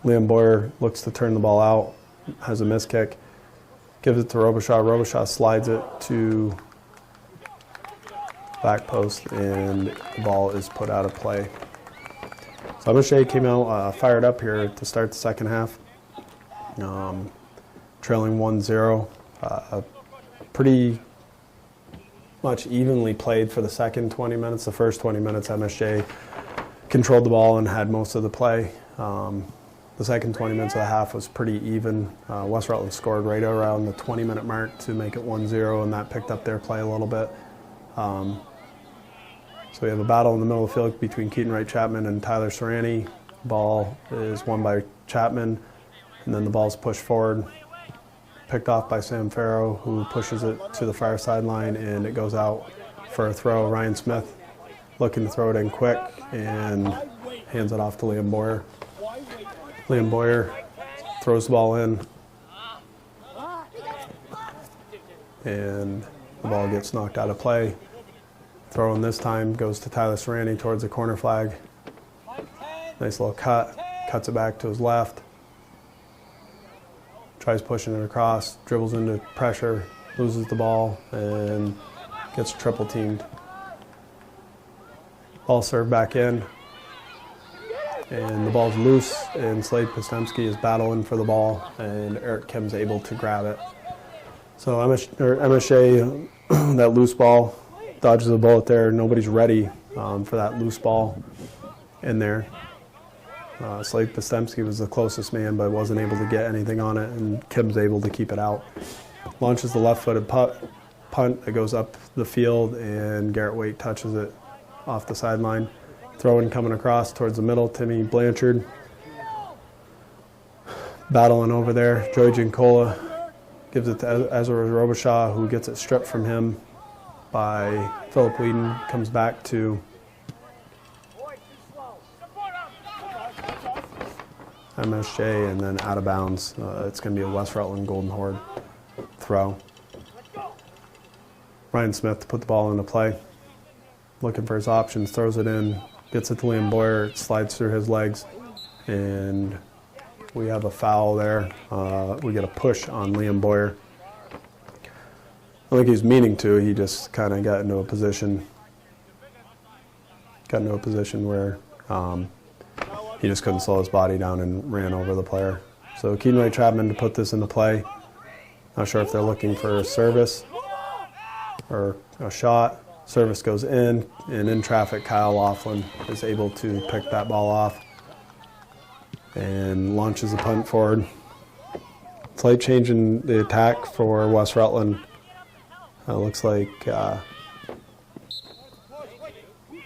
Speaker 1: Liam Boyer looks to turn the ball out, has a miss kick, gives it to Robichaud. Robichaud slides it to back post, and the ball is put out of play. So MSJ came out fired up here to start the second half, trailing 1-0. Pretty much evenly played for the second 20 minutes. The first 20 minutes, MSJ controlled the ball and had most of the play. The second 20 minutes of the half was pretty even. West Rutland scored right around the 20-minute mark to make it 1-0, and that picked up their play a little bit. So we have a battle in the middle of the field between Keaton Wright Chapman and Tyler Serrani. Ball is won by Chapman, and then the ball's pushed forward, picked off by Sam Farrow, who pushes it to the far sideline, and it goes out for a throw. Ryan Smith looking to throw it in quick and hands it off to Liam Boyer. Liam Boyer throws the ball in, and the ball gets knocked out of play. Throw in this time goes to Tyler Serrani towards the corner flag. Nice little cut, cuts it back to his left. Tries pushing it across, dribbles into pressure, loses the ball, and gets triple teamed. Ball served back in, and the ball's loose, and Slade Postemski is battling for the ball, and Eric Kim's able to grab it. So MSJ, that loose ball, dodges a bullet there. Nobody's ready for that loose ball in there. Slade Postemski was the closest man, but wasn't able to get anything on it, and Kim's able to keep it out. Launches the left-footed punt. It goes up the field, and Garrett Waite touches it off the sideline. Throw-in coming across towards the middle, Timmy Blanchard. Battling over there, Joey Giancola gives it to Ezra Robichaud, who gets it stripped from him by Philip Whedon. Comes back to MSJ, and then out of bounds. It's going to be a West Rutland Golden Horde throw. Ryan Smith to put the ball into play. Looking for his options, throws it in, gets it to Liam Boyer, it slides through his legs, and we have a foul there. We get a push on Liam Boyer. I don't think he's meaning to, he just kind of got into a position where he just couldn't slow his body down and ran over the player. So Keaton Wright Chapman to put this into play. Not sure if they're looking for a service or a shot. Service goes in, and in traffic, Kyle Laughlin is able to pick that ball off and launches the punt forward. Slight change in the attack for West Rutland. Looks like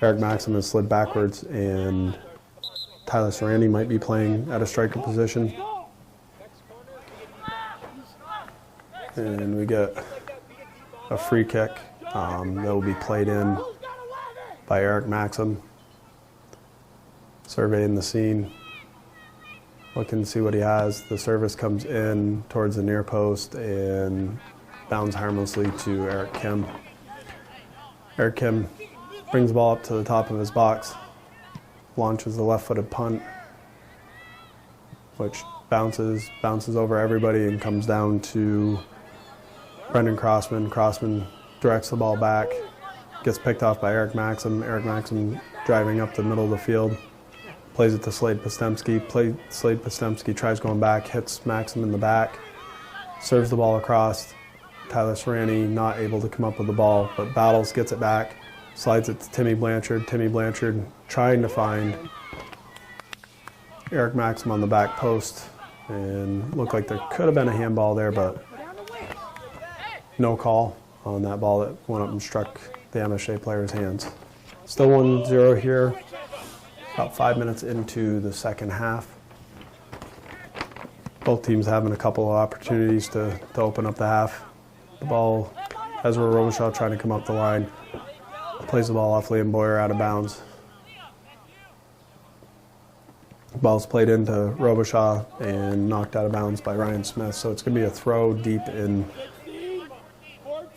Speaker 1: Eric Maxim has slid backwards, and Tyler Serrani might be playing at a striker position. And we get a free kick that will be played in by Eric Maxim. Surveying the scene. looking to see what he has. The service comes in towards the near post and bounds harmlessly to Eric Kim. Eric Kim brings the ball up to the top of his box, launches the left-footed punt, which bounces over everybody and comes down to Brendan Crossman. Crossman directs the ball back, gets picked off by Eric Maxim. Eric Maxim driving up the middle of the field, plays it to Slade Postemski. Slade Postemski tries going back, hits Maxim in the back, serves the ball across. Tyler Serrani not able to come up with the ball, but battles, gets it back, slides it to Timmy Blanchard. Timmy Blanchard trying to find Eric Maxim on the back post, and looked like there could have been a handball there, but no call on that ball that went up and struck the MSJ player's hands. Still 1-0 here, about 5 minutes into the second half. Both teams having a couple of opportunities to open up the half. The ball, Ezra Robichaud trying to come up the line, plays the ball off Liam Boyer out of bounds. Ball's played into Robichaud and knocked out of bounds by Ryan Smith, so it's going to be a throw deep in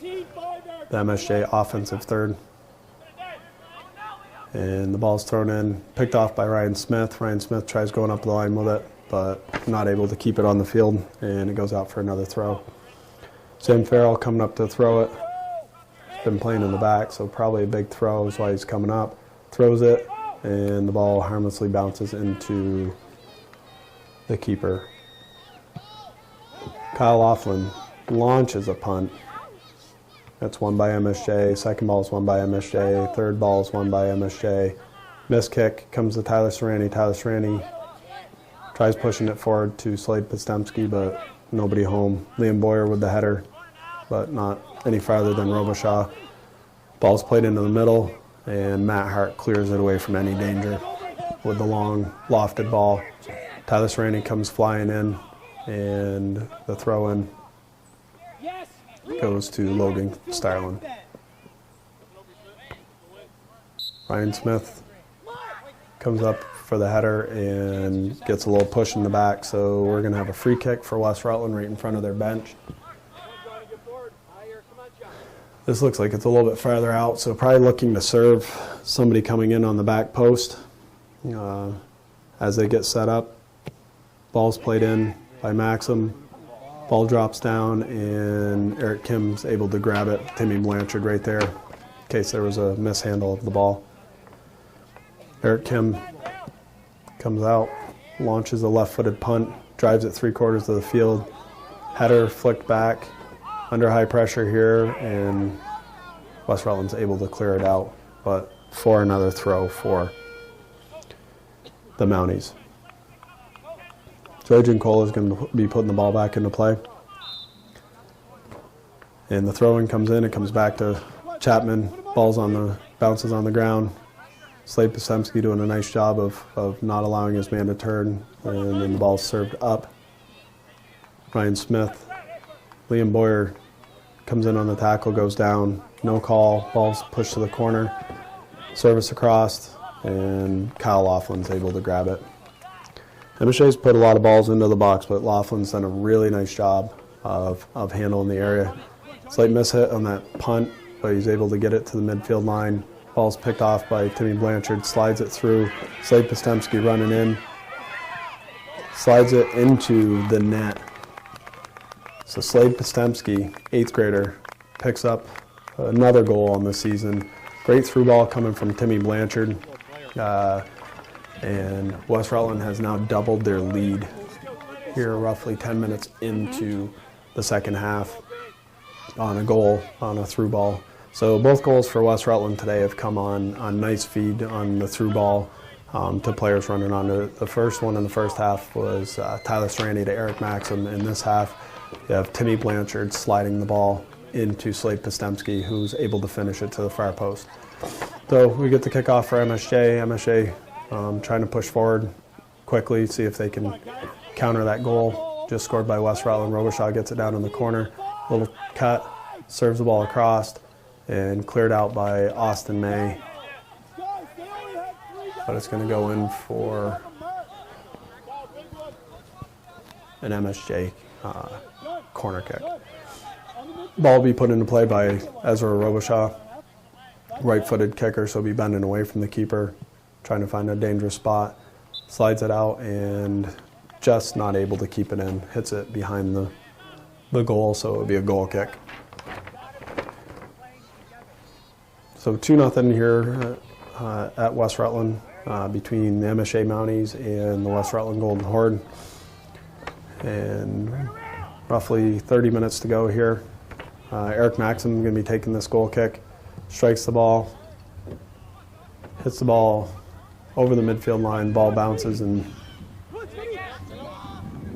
Speaker 1: the MSJ offensive third. And the ball's thrown in, picked off by Ryan Smith. Ryan Smith tries going up the line with it, but not able to keep it on the field, and it goes out for another throw. Sam Farrell coming up to throw it. He's been playing in the back, so probably a big throw is why he's coming up. Throws it, and the ball harmlessly bounces into the keeper. Kyle Laughlin launches a punt. That's won by MSJ. Second ball is won by MSJ. Third ball is won by MSJ. Missed kick comes to Tyler Serrani. Tyler Serrani tries pushing it forward to Slade Postemski, but nobody home. Liam Boyer with the header, but not any farther than Robichaud. Ball's played into the middle, and Matt Hart clears it away from any danger with the long lofted ball. Tyler Serrani comes flying in, and the throw in goes to Logan Starlin. Ryan Smith comes up for the header and gets a little push in the back, so we're going to have a free kick for West Rutland right in front of their bench. This looks like it's a little bit farther out, so probably looking to serve somebody coming in on the back post. As they get set up, ball's played in by Maxim. Ball drops down, and Eric Kim's able to grab it. Timmy Blanchard right there, in case there was a mishandle of the ball. Eric Kim comes out, launches a left-footed punt, drives it 3/4 of the field. Header flicked back, under high pressure here, and West Rutland's able to clear it out, but for another throw for the Mounties. Trojan Cole is going to be putting the ball back into play. And the throw-in comes in, it comes back to Chapman, bounces on the ground. Slade Postemski doing a nice job of not allowing his man to turn, and then the ball's served up. Ryan Smith, Liam Boyer comes in on the tackle, goes down, no call, ball's pushed to the corner, service across, and Kyle Laughlin's able to grab it. MSJ's put a lot of balls into the box, but Laughlin's done a really nice job of handling the area. Slight mishit on that punt, but he's able to get it to the midfield line. Ball's picked off by Timmy Blanchard, slides it through. Slade Postemski running in, slides it into the net. So Slade Postemski, 8th grader, picks up another goal on the season. Great through ball coming from Timmy Blanchard. And West Rutland has now doubled their lead here roughly 10 minutes into the second half on a goal, on a through ball. So both goals for West Rutland today have come on nice feed on the through ball to players running onto it. The first one in the first half was Tyler Serrani to Eric Maxim. In this half, you have Timmy Blanchard sliding the ball into Slade Postemski, who's able to finish it to the far post. So we get the kickoff for MSJ. MSJ trying to push forward quickly, see if they can counter that goal just scored by West Rutland. Robichaud gets it down in the corner, little cut, serves the ball across, and cleared out by Austin May. But it's going to go in for an MSJ corner kick. Ball will be put into play by Ezra Robichaud, right-footed kicker, so he'll be bending away from the keeper, trying to find a dangerous spot. Slides it out and just not able to keep it in. Hits it behind the goal, so it would be a goal kick. So 2-0 here at West Rutland between the MSJ Mounties and the West Rutland Golden Horde. And roughly 30 minutes to go here. Eric Maxim going to be taking this goal kick. Strikes the ball, hits the ball over the midfield line, ball bounces, and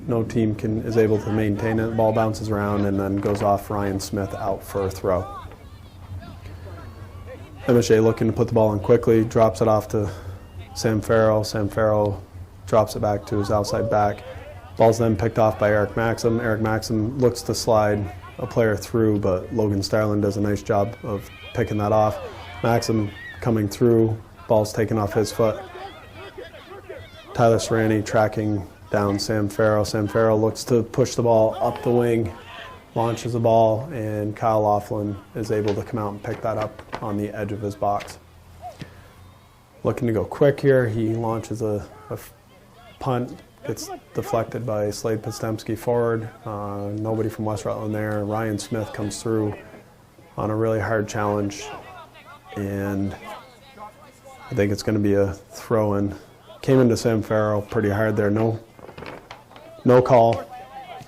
Speaker 1: no team is able to maintain it. Ball bounces around and then goes off Ryan Smith out for a throw. MSJ looking to put the ball in quickly, drops it off to Sam Farrell. Sam Farrell drops it back to his outside back. Ball's then picked off by Eric Maxim. Eric Maxim looks to slide a player through, but Logan Starlin does a nice job of picking that off. Maxim coming through, ball's taken off his foot. Tyler Serrani tracking down Sam Farrell. Sam Farrell looks to push the ball up the wing, launches the ball, and Kyle Laughlin is able to come out and pick that up on the edge of his box. Looking to go quick here, he launches a punt. It's deflected by Slade Postemski forward. Nobody from West Rutland there. Ryan Smith comes through on a really hard challenge, and I think it's going to be a throw-in. Came into Sam Farrell pretty hard there. No call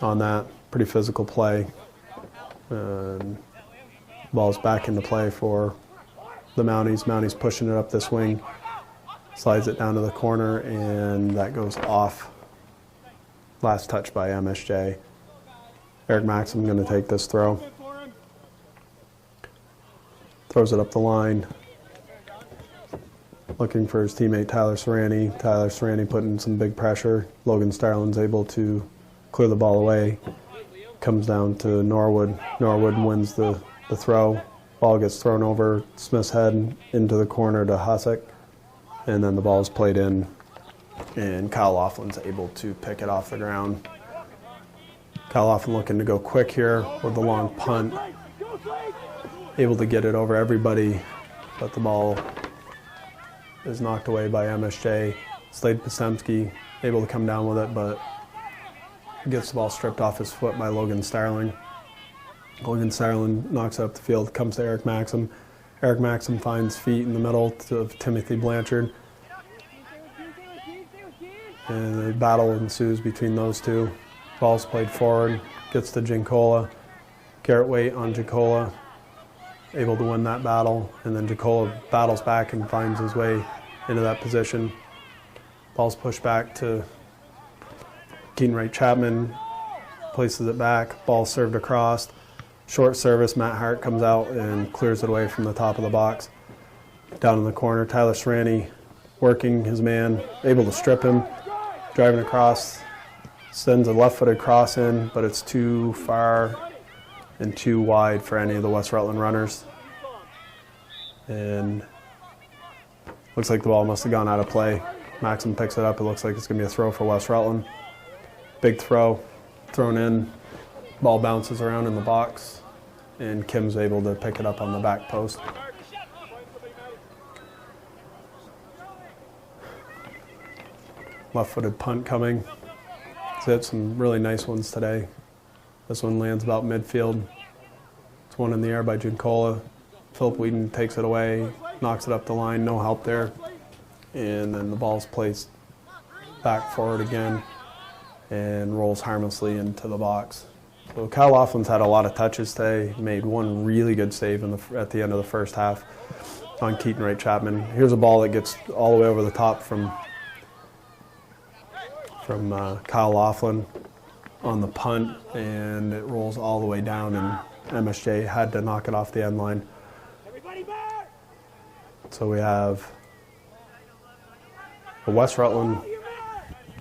Speaker 1: on that. Pretty physical play. Ball's back into play for the Mounties. Mounties pushing it up this wing. Slides it down to the corner, and that goes off. Last touch by MSJ. Eric Maxim going to take this throw. Throws it up the line. Looking for his teammate Tyler Serrani. Tyler Serrani putting some big pressure. Logan Starlin's able to clear the ball away. Comes down to Norwood. Norwood wins the throw. Ball gets thrown over Smith's head into the corner to Hussick. And then the ball is played in, and Kyle Laughlin's able to pick it off the ground. Kyle Laughlin looking to go quick here with the long punt. Able to get it over everybody, but the ball is knocked away by MSJ. Slade Postemski able to come down with it, but gets the ball stripped off his foot by Logan Starling. Logan Starling knocks it up the field, comes to Eric Maxim. Eric Maxim finds feet in the middle of Timothy Blanchard. And a battle ensues between those two. Ball's played forward, gets to Jinkola. Garrett Waite on Jinkola, able to win that battle. And then Jinkola battles back and finds his way into that position. Ball's pushed back to Keaton Wright Chapman, places it back. Ball served across. Short service, Matt Hart comes out and clears it away from the top of the box. Down in the corner, Tyler Serrani working his man, able to strip him, driving across, sends a left-footed cross in, but it's too far and too wide for any of the West Rutland runners. And looks like the ball must have gone out of play. Maxim picks it up. It looks like it's going to be a throw for West Rutland. Big throw, thrown in. Ball bounces around in the box, and Kim's able to pick it up on the back post. Left-footed punt coming. He's hit some really nice ones today. This one lands about midfield. It's one in the air by Jinkola. Philip Whedon takes it away, knocks it up the line, no help there. And then the ball's placed back forward again and rolls harmlessly into the box. So Kyle Laughlin's had a lot of touches today, made one really good save at the end of the first half on Keaton Wright Chapman. Here's a ball that gets all the way over the top from Kyle Laughlin on the punt, and it rolls all the way down, and MSJ had to knock it off the end line. So we have a West Rutland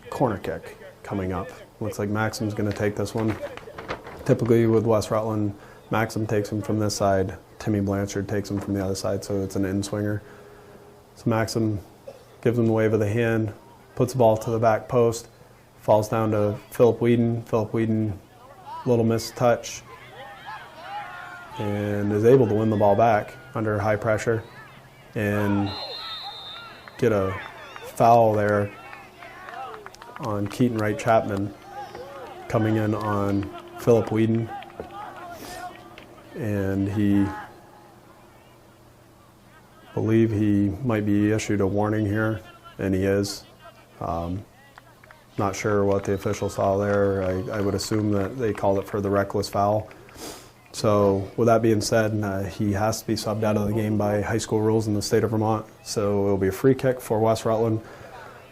Speaker 1: corner kick coming up. Looks like Maxim's going to take this one. Typically with West Rutland, Maxim takes him from this side, Timmy Blanchard takes him from the other side, so it's an in-swinger. So Maxim gives him the wave of the hand, puts the ball to the back post, falls down to Philip Whedon. Philip Whedon, little missed touch, and is able to win the ball back under high pressure and get a foul there on Keaton Wright Chapman coming in on Philip Whedon, and believe he might be issued a warning here, and he is. Not sure what the official saw there. I would assume that they called it for the reckless foul. So with that being said, he has to be subbed out of the game by high school rules in the state of Vermont. So it'll be a free kick for West Rutland,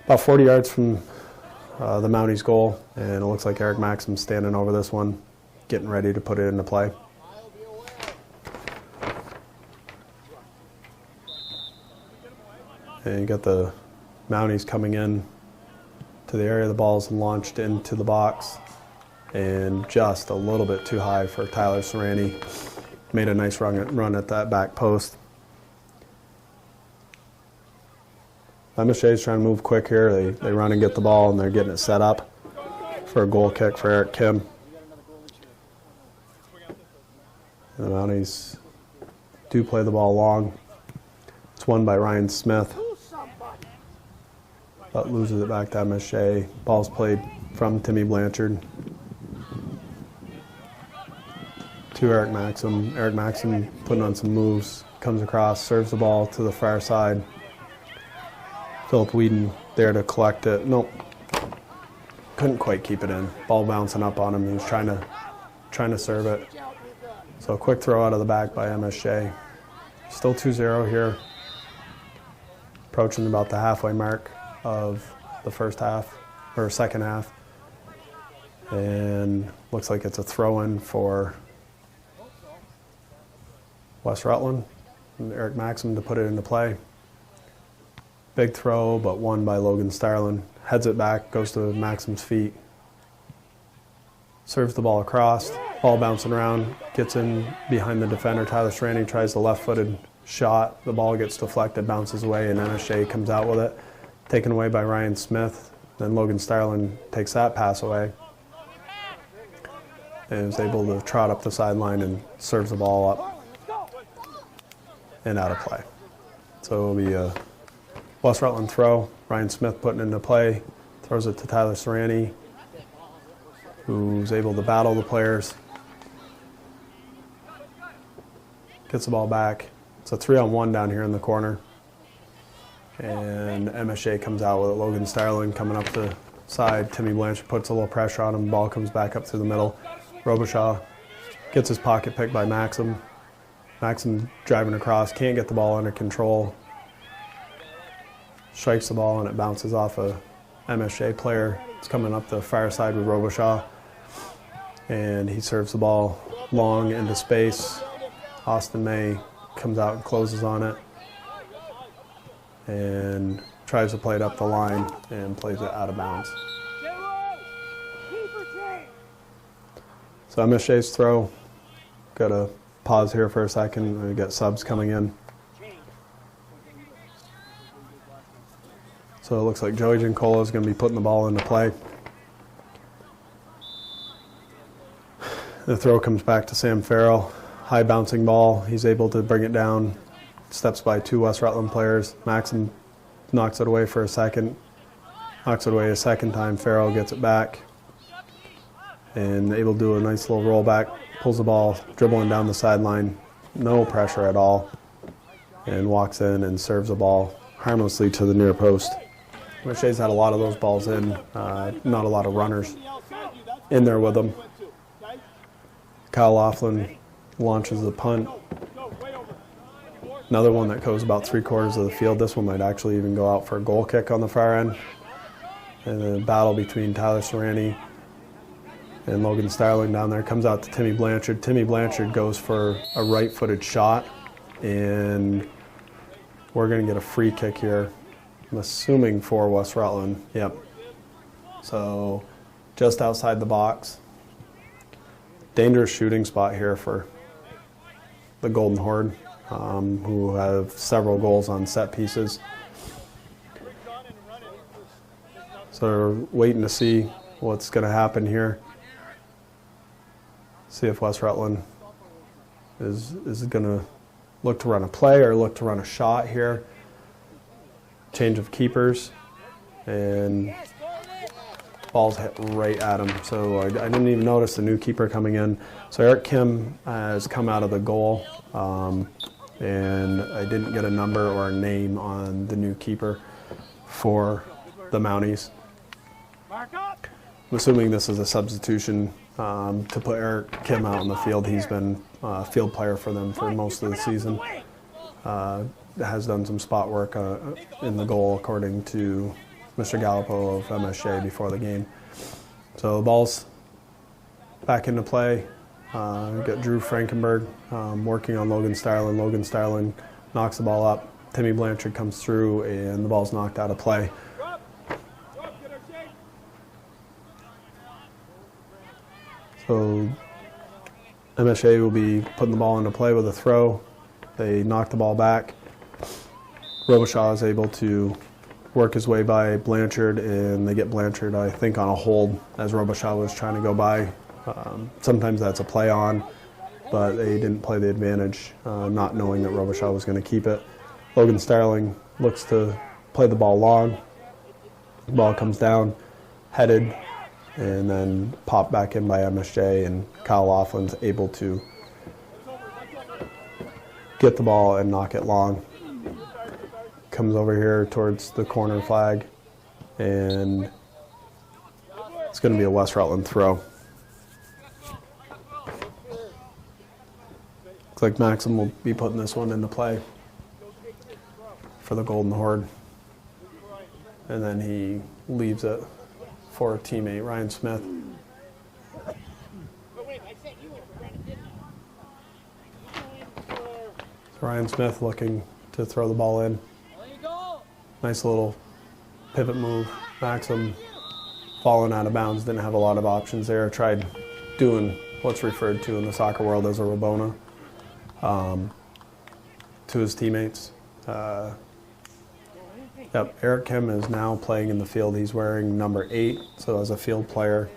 Speaker 1: about 40 yards from the Mounties' goal, and it looks like Eric Maxim's standing over this one, getting ready to put it into play. And you got the Mounties coming in to the area. The ball's launched into the box, and just a little bit too high for Tyler Serrani. Made a nice run at that back post. MSJ is trying to move quick here. They run and get the ball, and they're getting it set up for a goal kick for Eric Kim. And the Mounties do play the ball long. It's won by Ryan Smith, but loses it back to MSJ. Ball's played from Timmy Blanchard to Eric Maxim. Eric Maxim putting on some moves, comes across, serves the ball to the far side. Philip Whedon there to collect it. Nope, couldn't quite keep it in. Ball bouncing up on him. He was trying to serve it. So a quick throw out of the back by MSJ. Still 2-0 here. Approaching about the halfway mark of the first half, or second half. And looks like it's a throw-in for West Rutland. And Eric Maxim to put it into play. Big throw, but won by Logan Starlin. Heads it back, goes to Maxim's feet. Serves the ball across. Ball bouncing around, gets in behind the defender. Tyler Serrani tries the left-footed shot. The ball gets deflected, bounces away, and MSJ comes out with it. Taken away by Ryan Smith. Then Logan Starlin takes that pass away and is able to trot up the sideline and serves the ball up and out of play. So it'll be a West Rutland throw. Ryan Smith putting it into play. Throws it to Tyler Serrani, who's able to battle the players. Gets the ball back. It's a 3-on-1 down here in the corner. And MSJ comes out with it. Logan Starlin coming up the side. Timmy Blanchard puts a little pressure on him. Ball comes back up through the middle. Robichaud gets his pocket picked by Maxim. Maxim driving across, can't get the ball under control. Strikes the ball and it bounces off a MSJ player. It's coming up the far side with Robichaud. And he serves the ball long into space. Austin May comes out and closes on it. And tries to play it up the line and plays it out of bounds. So MSJ's throw. Got to pause here for a second. We got subs coming in. So it looks like Joey Giancola is going to be putting the ball into play. The throw comes back to Sam Farrell. High bouncing ball. He's able to bring it down. Steps by two West Rutland players. Maxim knocks it away for a second. Knocks it away a second time. Farrell gets it back. And able to do a nice little roll back. Pulls the ball, dribbling down the sideline. No pressure at all. And walks in and serves the ball harmlessly to the near post. MSJ's had a lot of those balls in. Not a lot of runners in there with them. Kyle Laughlin launches the punt. Another one that goes about 3/4 of the field. This one might actually even go out for a goal kick on the far end. And then a battle between Tyler Serrani and Logan Starling down there. Comes out to Timmy Blanchard. Timmy Blanchard goes for a right-footed shot. And we're going to get a free kick here. I'm assuming for West Rutland. Yep. So just outside the box. Dangerous shooting spot here for the Golden Horde, who have several goals on set pieces. So we're waiting to see what's going to happen here. See if West Rutland is going to look to run a play or look to run a shot here. Change of keepers, and ball's hit right at him. So I didn't even notice the new keeper coming in. So Eric Kim has come out of the goal, and I didn't get a number or a name on the new keeper for the Mounties. I'm assuming this is a substitution to put Eric Kim out on the field. He's been a field player for them for most of the season. Has done some spot work in the goal, according to Mr. Gallipo of MSJ before the game. So the ball's back into play. Got Drew Frankenberg working on Logan Starlin. Logan Starlin knocks the ball up. Timmy Blanchard comes through, and the ball's knocked out of play. So MSJ will be putting the ball into play with a throw. They knock the ball back. Robichaud is able to work his way by Blanchard, and they get Blanchard, I think, on a hold as Robichaud was trying to go by. Sometimes that's a play on, but they didn't play the advantage, not knowing that Robichaud was going to keep it. Logan Starling looks to play the ball long. The ball comes down, headed, and then popped back in by MSJ, and Kyle Laughlin's able to get the ball and knock it long. Comes over here towards the corner flag, and it's going to be a West Rutland throw. Looks like Maxim will be putting this one into play for the Golden Horde, and then he leaves it for a teammate, Ryan Smith. Ryan Smith looking to throw the ball in. Nice little pivot move. Maxim falling out of bounds, didn't have a lot of options there. Tried doing what's referred to in the soccer world as a Rabona to his teammates. Eric Kim is now playing in the field. He's wearing number 8, so as a field player,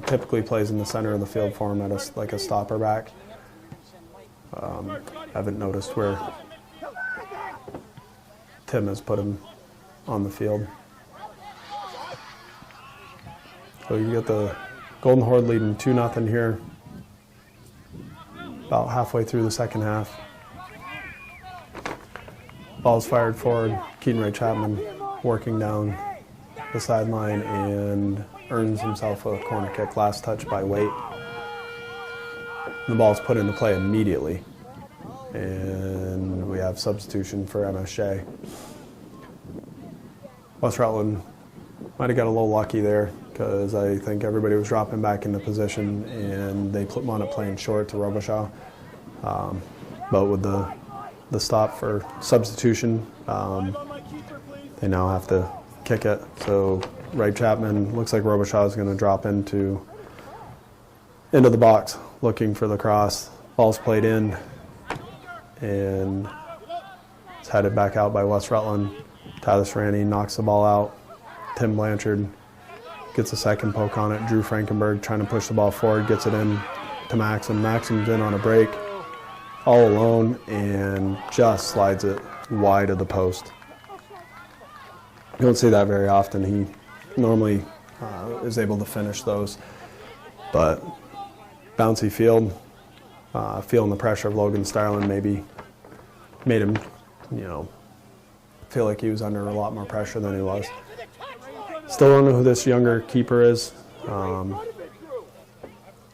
Speaker 1: typically plays in the center of the field for him at like a stopper back. Haven't noticed where Tim has put him on the field. So you get the Golden Horde leading 2-0 here, about halfway through the second half. Ball's fired forward. Keaton Ray Chapman working down the sideline and earns himself a corner kick. Last touch by Waite. The ball's put into play immediately, and we have substitution for MSJ. West Rutland might have got a little lucky there, because I think everybody was dropping back into position, and they wound up playing short to Robichaud. But with the stop for substitution, they now have to kick it. So Ray Chapman, looks like Robichaud is going to drop into the box looking for the cross. Ball's played in, and it's headed back out by West Rutland. Tyler Serrani knocks the ball out. Tim Blanchard gets a second poke on it. Drew Frankenberg trying to push the ball forward, gets it in to Maxim. Maxim's in on a break, all alone, and just slides it wide of the post. You don't see that very often. He normally is able to finish those, but bouncy field, feeling the pressure of Logan Starlin maybe made him, feel like he was under a lot more pressure than he was. Still don't know who this younger keeper is.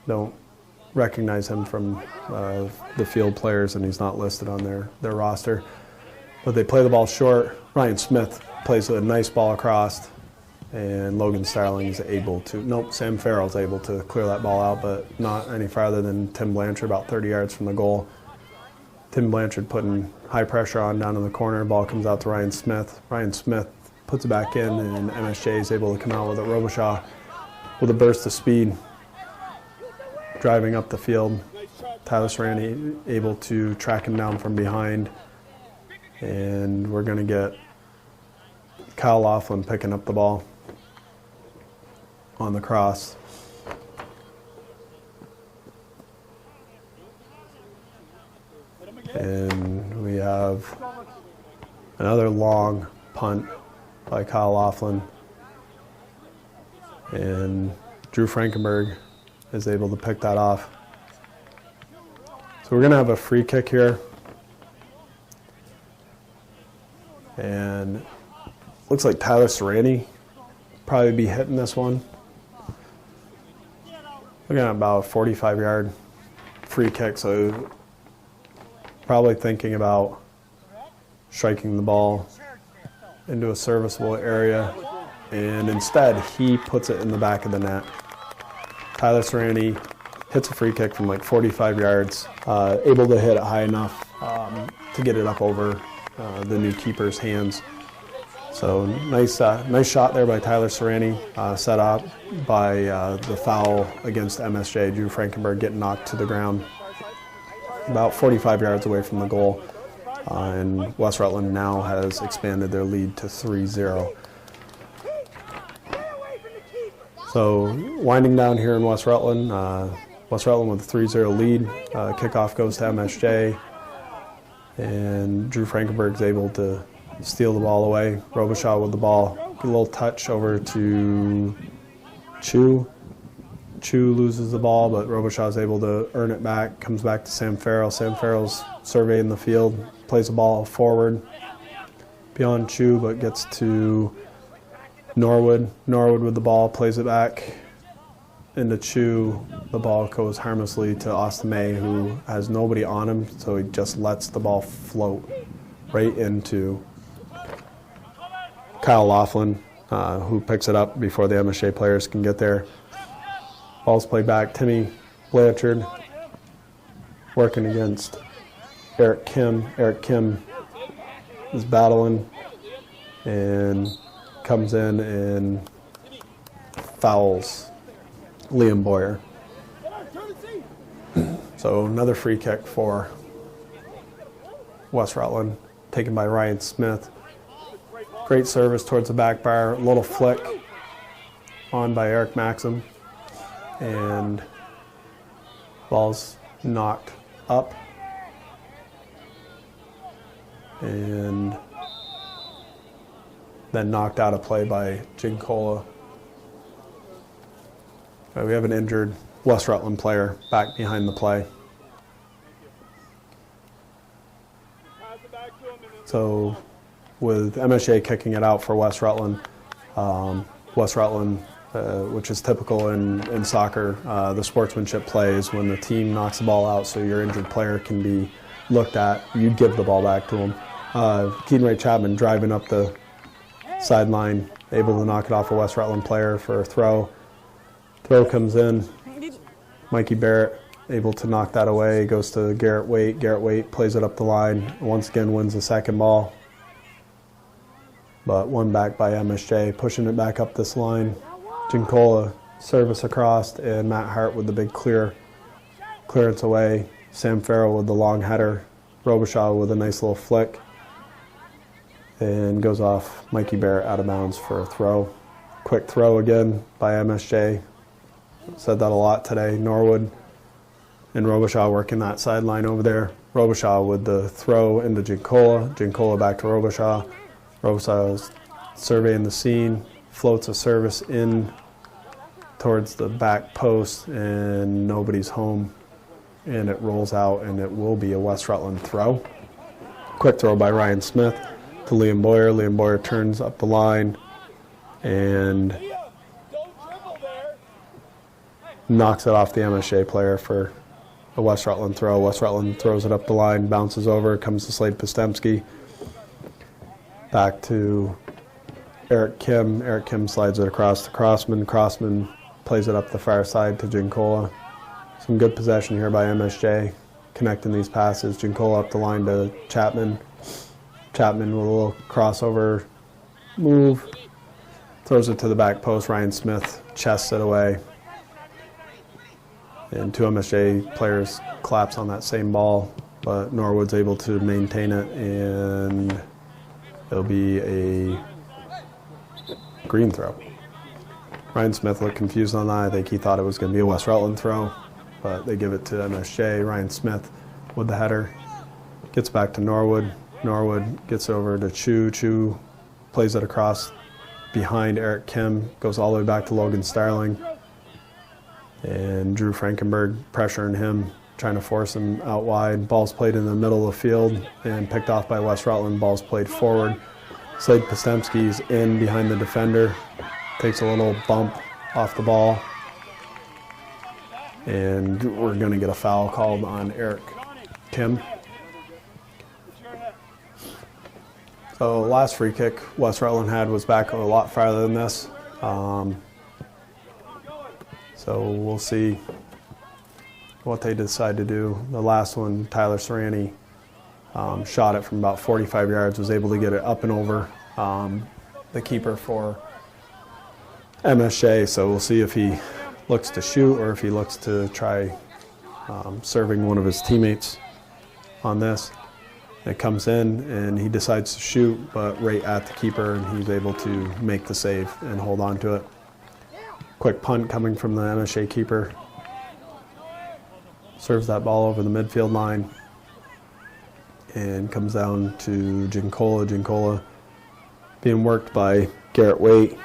Speaker 1: Don't recognize him from the field players, and he's not listed on their roster. But they play the ball short. Ryan Smith plays a nice ball across, and Logan Starling is able to, Sam Farrell's able to clear that ball out, but not any farther than Tim Blanchard, about 30 yards from the goal. Tim Blanchard putting high pressure on down in the corner. Ball comes out to Ryan Smith. Ryan Smith puts it back in, and MSJ is able to come out with it. Robichaud with a burst of speed, driving up the field. Tyler Serrani able to track him down from behind, and we're going to get Kyle Laughlin picking up the ball. on the cross. And we have another long punt by Kyle Laughlin. And Drew Frankenberg is able to pick that off. So we're going to have a free kick here. And looks like Tyler Serrani probably be hitting this one. Looking at about a 45-yard free kick, so probably thinking about striking the ball into a serviceable area, and instead he puts it in the back of the net. Tyler Serrani hits a free kick from like 45 yards, able to hit it high enough to get it up over the new keeper's hands. So nice shot there by Tyler Serrani, set up by the foul against MSJ. Drew Frankenberg getting knocked to the ground about 45 yards away from the goal. And West Rutland now has expanded their lead to 3-0. So winding down here in West Rutland with a 3-0 lead. Kickoff goes to MSJ. And Drew Frankenberg's able to steal the ball away. Robichaud with the ball. Get a little touch over to Chu. Chu loses the ball, but Robichaud's able to earn it back. Comes back to Sam Farrell. Sam Farrell's surveying the field. Plays the ball forward beyond Chu, but gets to Norwood. Norwood with the ball. Plays it back into Chu. The ball goes harmlessly to Austin May, who has nobody on him, so he just lets the ball float right into Kyle Laughlin, who picks it up before the MSJ players can get there. Ball's played back. Timmy Blanchard working against Eric Kim. Eric Kim is battling and comes in and fouls Liam Boyer. So another free kick for West Rutland, taken by Ryan Smith. Great service towards the back bar, a little flick on by Eric Maxim, and ball's knocked up, and then knocked out of play by Jinkola. We have an injured West Rutland player back behind the play. So with MSJ kicking it out for West Rutland, which is typical in soccer, the sportsmanship play is when the team knocks the ball out so your injured player can be looked at, you give the ball back to him. Keenray Chapman driving up the sideline, able to knock it off a West Rutland player for a throw. Throw comes in. Mikey Barrett able to knock that away, goes to Garrett Waite. Garrett Waite plays it up the line, once again wins the second ball. But won back by MSJ, pushing it back up this line. Jinkola service across, and Matt Hart with the big clearance away. Sam Farrell with the long header. Robichaud with a nice little flick. And goes off Mikey Barrett out of bounds for a throw. Quick throw again by MSJ. Said that a lot today. Norwood and Robichaud working that sideline over there. Robichaud with the throw into Jinkola. Jinkola back to Robichaud. Robichaud's surveying the scene. Floats a service in towards the back post, and nobody's home. And it rolls out, and it will be a West Rutland throw. Quick throw by Ryan Smith to Liam Boyer. Liam Boyer turns up the line and knocks it off the MSJ player for a West Rutland throw. West Rutland throws it up the line, bounces over, comes to Slade Postemski. Back to Eric Kim. Eric Kim slides it across to Crossman. Crossman plays it up the far side to Jinkola. Some good possession here by MSJ, connecting these passes. Jinkola up the line to Chapman. Chapman with a little crossover move. Throws it to the back post. Ryan Smith chests it away. And two MSJ players collapse on that same ball, but Norwood's able to maintain it, and it'll be a green throw. Ryan Smith looked confused on that. I think he thought it was going to be a West Rutland throw, but they give it to MSJ. Ryan Smith with the header. Gets back to Norwood. Norwood gets over to Chu. Chu plays it across behind Eric Kim. Goes all the way back to Logan Starling. And Drew Frankenberg pressuring him, trying to force him out wide. Ball's played in the middle of the field and picked off by West Rutland. Ball's played forward. Slade Postemski's in behind the defender. Takes a little bump off the ball. And we're going to get a foul called on Eric Kim. So last free kick West Rutland had was back a lot farther than this. So we'll see what they decide to do. The last one, Tyler Serrani shot it from about 45 yards, was able to get it up and over the keeper for MSJ. So we'll see if he looks to shoot or if he looks to try serving one of his teammates on this. It comes in and he decides to shoot, but right at the keeper, and he's able to make the save and hold on to it. Quick punt coming from the MSJ keeper. Serves that ball over the midfield line and comes down to Ginkola. Ginkola being worked by Garrett Waite.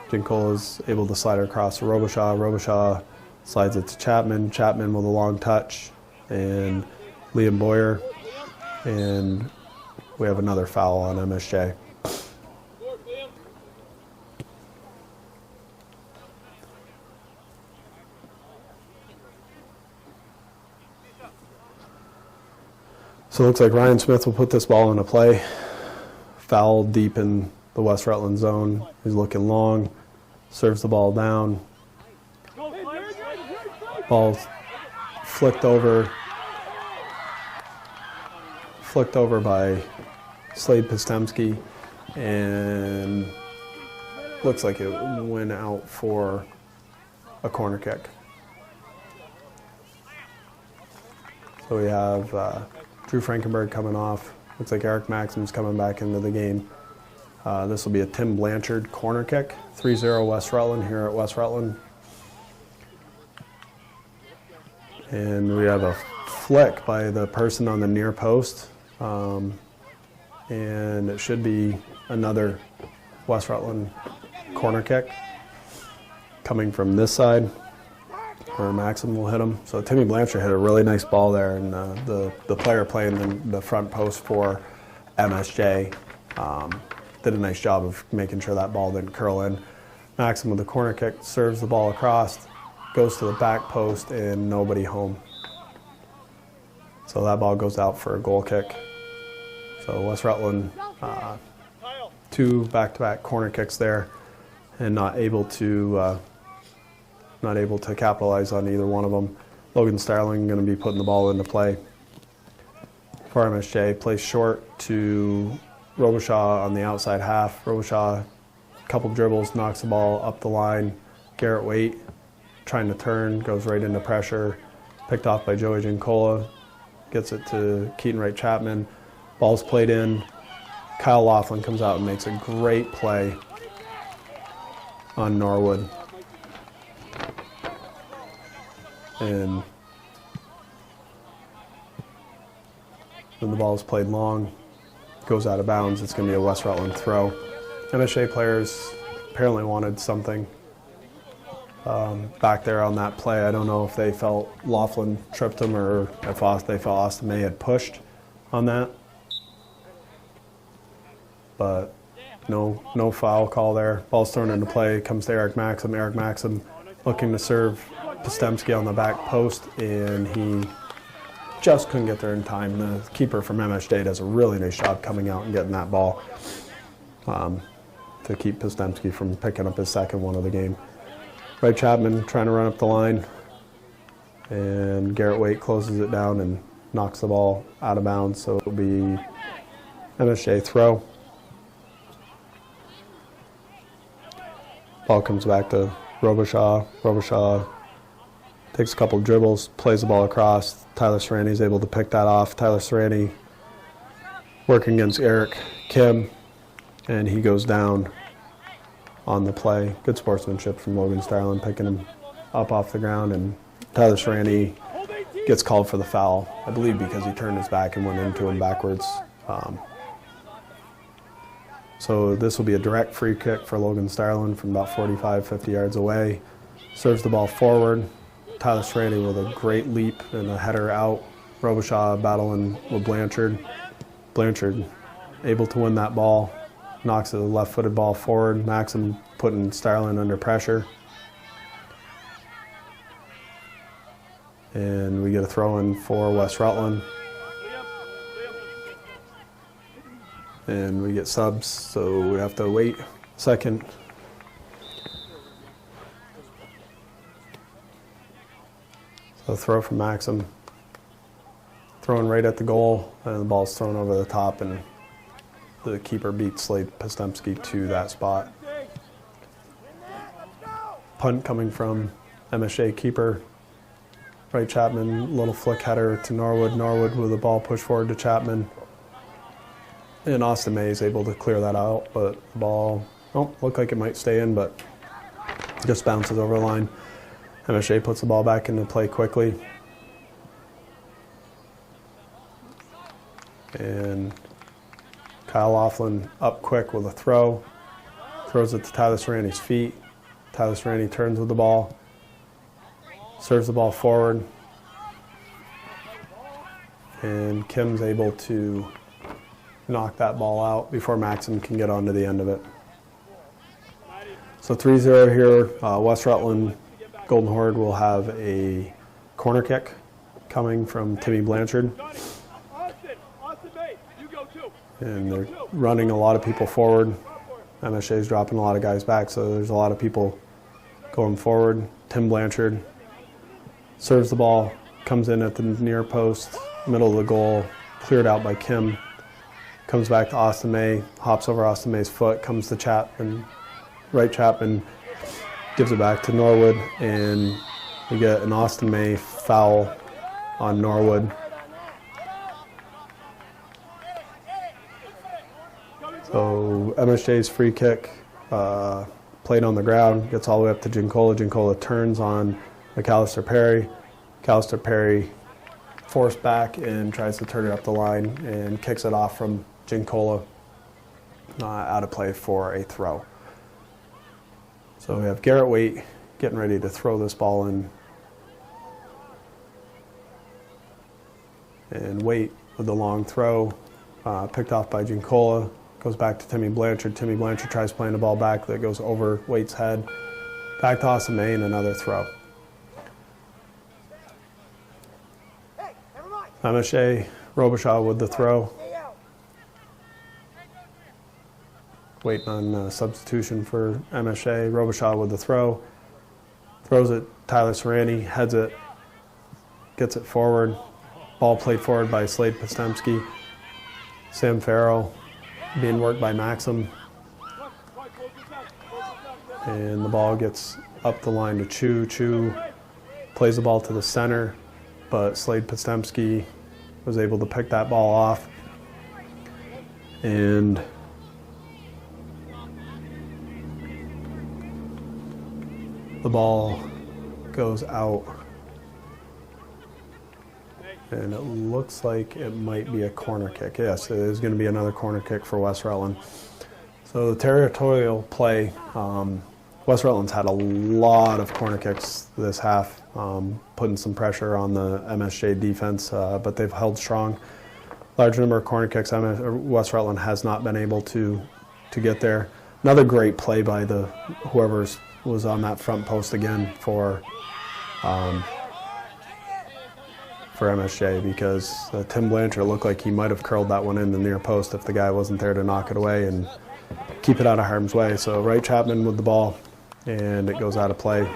Speaker 1: Ginkola is able to slide it across to Robichaud. Robichaud slides it to Chapman. Chapman with a long touch and Liam Boyer. And we have another foul on MSJ. So it looks like Ryan Smith will put this ball into play. Foul deep in the West Rutland zone. He's looking long. Serves the ball down. Ball flicked over by Slade Postemski, and looks like it went out for a corner kick. So we have Drew Frankenberg coming off. Looks like Eric Maxim's coming back into the game. This will be a Tim Blanchard corner kick. 3-0 West Rutland here at West Rutland. And we have a flick by the person on the near post. And it should be another West Rutland corner kick coming from this side where Maxim will hit him. So Timmy Blanchard hit a really nice ball there, and the player playing the front post for MSJ did a nice job of making sure that ball didn't curl in. Maxim with the corner kick serves the ball across, goes to the back post, and nobody home. So that ball goes out for a goal kick. So West Rutland, 2 back-to-back corner kicks there, and not able to capitalize on either one of them. Logan Starling going to be putting the ball into play for MSJ. Plays short to Robichaud on the outside half. Robichaud, a couple dribbles, knocks the ball up the line. Garrett Waite trying to turn, goes right into pressure. Picked off by Joey Ginkola. Gets it to Keaton Wright Chapman. Ball's played in. Kyle Laughlin comes out and makes a great play on Norwood. And then the ball's played long, goes out of bounds. It's going to be a West Rutland throw. MSJ players apparently wanted something back there on that play. I don't know if they felt Laughlin tripped him or if they felt Austin May had pushed on that. But no foul call there. Ball's thrown into play, comes to Eric Maxim. Eric Maxim looking to serve Postemski on the back post, and he just couldn't get there in time. The keeper from MSJ does a really nice job coming out and getting that ball to keep Postemski from picking up his second one of the game. Wright Chapman trying to run up the line, and Garrett Waite closes it down and knocks the ball out of bounds, so it'll be MSJ throw. Ball comes back to Robichaud. Robichaud takes a couple of dribbles, plays the ball across. Tyler Serrani is able to pick that off. Tyler Serrani working against Eric Kim, and he goes down on the play. Good sportsmanship from Logan Starlin, picking him up off the ground, and Tyler Serrani gets called for the foul, I believe because he turned his back and went into him backwards. So this will be a direct free kick for Logan Starlin from about 45, 50 yards away. Serves the ball forward. Tyler Serrani with a great leap and a header out. Robichaud battling with Blanchard. Blanchard able to win that ball. Knocks the left-footed ball forward. Maxim putting Starlin under pressure. And we get a throw-in for West Rutland. And we get subs, so we have to wait a second. So throw from Maxim. Thrown right at the goal, and the ball's thrown over the top, and the keeper beats Slade Postemski to that spot. Punt coming from MSJ keeper. Right Chapman, little flick header to Norwood. Norwood with the ball pushed forward to Chapman. And Austin May is able to clear that out, but the ball, looked like it might stay in, but just bounces over the line. MSJ puts the ball back into play quickly. And Kyle Laughlin up quick with a throw. Throws it to Tyler Serrani's feet. Tyler Serrani turns with the ball. Serves the ball forward. And Kim's able to knock that ball out before Maxim can get onto the end of it. So 3-0 here. West Rutland Golden Horde will have a corner kick coming from Timmy Blanchard. And they're running a lot of people forward. MSJ is dropping a lot of guys back, so there's a lot of people going forward. Tim Blanchard serves the ball, comes in at the near post, middle of the goal, cleared out by Kim. Comes back to Austin May, hops over Austin May's foot, comes to Chapman, right Chapman, gives it back to Norwood, and we get an Austin May foul on Norwood. So MSJ's free kick, played on the ground, gets all the way up to Gincola. Gincola turns on McAllister Perry. McAllister Perry forced back and tries to turn it up the line and kicks it off from Gincola out of play for a throw. So we have Garrett Waite getting ready to throw this ball in. And Waite with the long throw, picked off by Gincola. Goes back to Timmy Blanchard. Timmy Blanchard tries playing the ball back. That goes over Waite's head. Back to Austin May and another throw. MSJ, Robichaud with the throw. Waiting on substitution for MSJ. Robichaud with the throw. Throws it, Tyler Serrani, heads it, gets it forward. Ball played forward by Slade Postemski. Sam Farrell being worked by Maxim. And the ball gets up the line to Chu. Chu plays the ball to the center, but Slade Postemski was able to pick that ball off. And the ball goes out. And it looks like it might be a corner kick. Yes, it is going to be another corner kick for West Rutland. So the territorial play, West Rutland's had a lot of corner kicks this half, putting some pressure on the MSJ defense, but they've held strong. Large number of corner kicks. West Rutland has not been able to get there. Another great play by the whoever was on that front post again for MSJ, because Tim Blanchard looked like he might have curled that one in the near post if the guy wasn't there to knock it away and keep it out of harm's way. So Wright Chapman with the ball, and it goes out of play.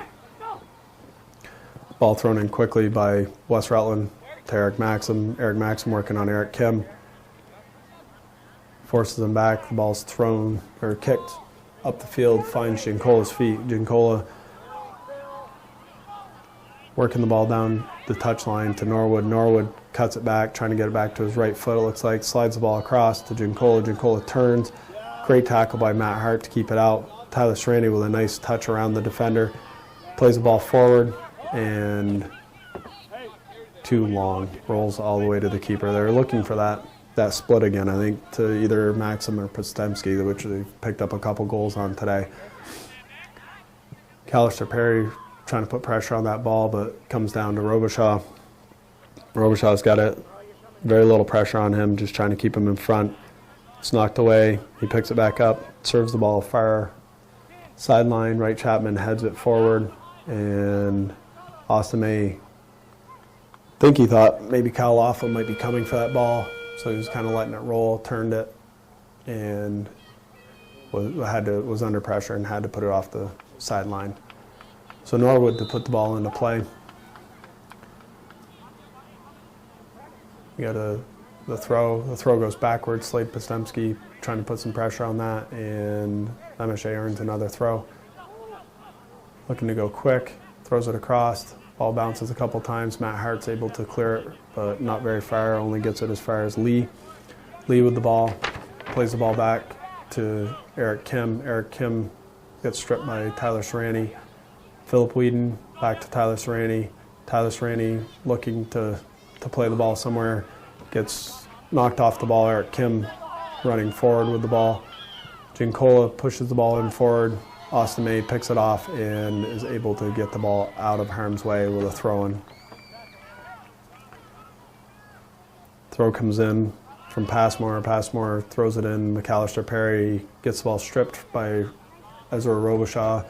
Speaker 1: Ball thrown in quickly by West Rutland to Eric Maxim. Eric Maxim working on Eric Kim. Forces him back. The ball's thrown or kicked up the field, finds Gincola's feet. Gincola working the ball down the touchline to Norwood. Norwood cuts it back, trying to get it back to his right foot, it looks like. Slides the ball across to Gincola. Gincola turns. Great tackle by Matt Hart to keep it out. Tyler Serrani with a nice touch around the defender, plays the ball forward, and too long, rolls all the way to the keeper. They're looking for that split again, I think, to either Maxim or Postemski, which they've picked up a couple goals on today. McAllister Perry trying to put pressure on that ball, but comes down to Robichaud. Robishaw's got it, very little pressure on him, just trying to keep him in front. It's knocked away. He picks it back up, serves the ball far sideline. Wright Chapman heads it forward, and Austin May, I think he thought maybe Kyle Laughlin might be coming for that ball, so he was kind of letting it roll, turned it, and was under pressure and had to put it off the sideline. So Norwood to put the ball into play. You got the throw. The throw goes backwards. Slade Postemski trying to put some pressure on that, and MSJ earns another throw. Looking to go quick, throws it across. Ball bounces a couple times. Matt Hart's able to clear it, but not very far. Only gets it as far as Lee. Lee with the ball, plays the ball back to Eric Kim. Eric Kim gets stripped by Tyler Serrani. Philip Whedon back to Tyler Serrani. Tyler Serrani looking to play the ball somewhere, gets knocked off the ball. Eric Kim running forward with the ball. Ginkola pushes the ball in forward. Austin May picks it off and is able to get the ball out of harm's way with a throw-in. Throw comes in from Passmore. Passmore throws it in. McAllister Perry gets the ball stripped by Ezra Robichaud,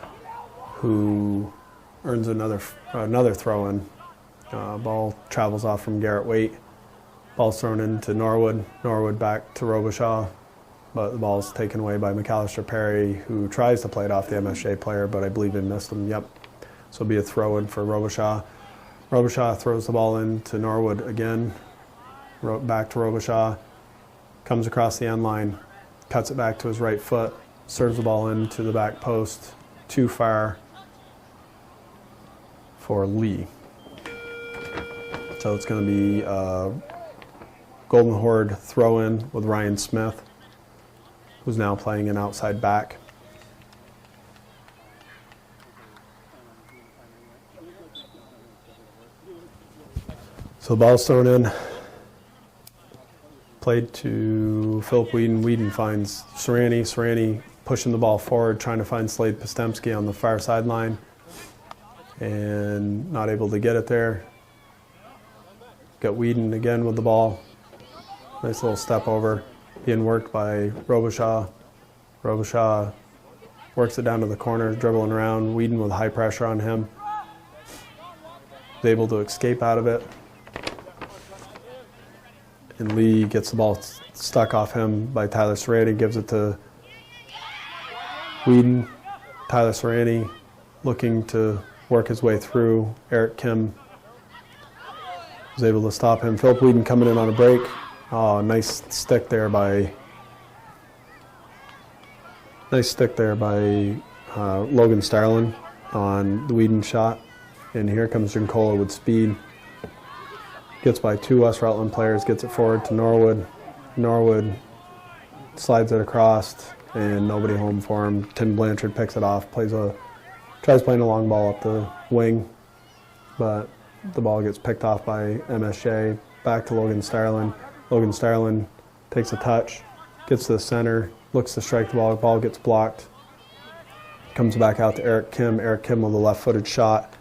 Speaker 1: who earns another throw-in. Ball travels off from Garrett Waite. Ball's thrown into Norwood. Norwood back to Robichaud, but the ball's taken away by McAllister Perry, who tries to play it off the MSJ player, but I believe he missed him. Yep. So it'll be a throw-in for Robichaud. Robichaud throws the ball into Norwood again. Back to Robichaud. Comes across the end line. Cuts it back to his right foot. Serves the ball into the back post. Too far for Lee. So it's going to be a Golden Horde throw-in with Ryan Smith, who's now playing an outside back. So the ball's thrown in. Played to Philip Whedon. Whedon finds Serrani. Serrani pushing the ball forward, trying to find Slade Postemski on the far sideline, and not able to get it there. Got Whedon again with the ball. Nice little step over. Being worked by Robichaud. Robichaud works it down to the corner, dribbling around. Whedon with high pressure on him. Is able to escape out of it. And Lee gets the ball stuck off him by Tyler Serrani, gives it to Whedon. Tyler Serrani looking to work his way through. Eric Kim was able to stop him. Philip Whedon coming in on a break. Oh, nice stick there by Logan Starlin on the Whedon shot. And here comes Ginkola with speed. Gets by two West Rutland players, gets it forward to Norwood. Norwood slides it across, and nobody home for him. Tim Blanchard picks it off, tries playing a long ball up the wing, but the ball gets picked off by MSJ. Back to Logan Starlin. Logan Starlin takes a touch, gets to the center, looks to strike the ball gets blocked. Comes back out to Eric Kim. Eric Kim with a left-footed shot,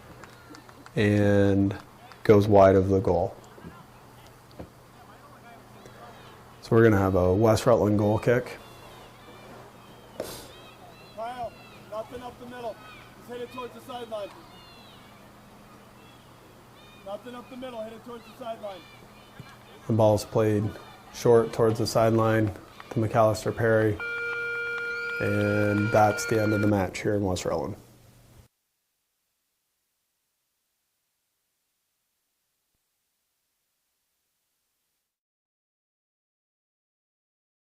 Speaker 1: and goes wide of the goal. So we're going to have a West Rutland goal kick.
Speaker 3: Kyle, nothing up the middle. Just hit it towards the sideline. Nothing up the middle, hit it towards the sideline.
Speaker 1: The ball's played short towards the sideline to McAllister Perry. And that's the end of the match here in West Rutland.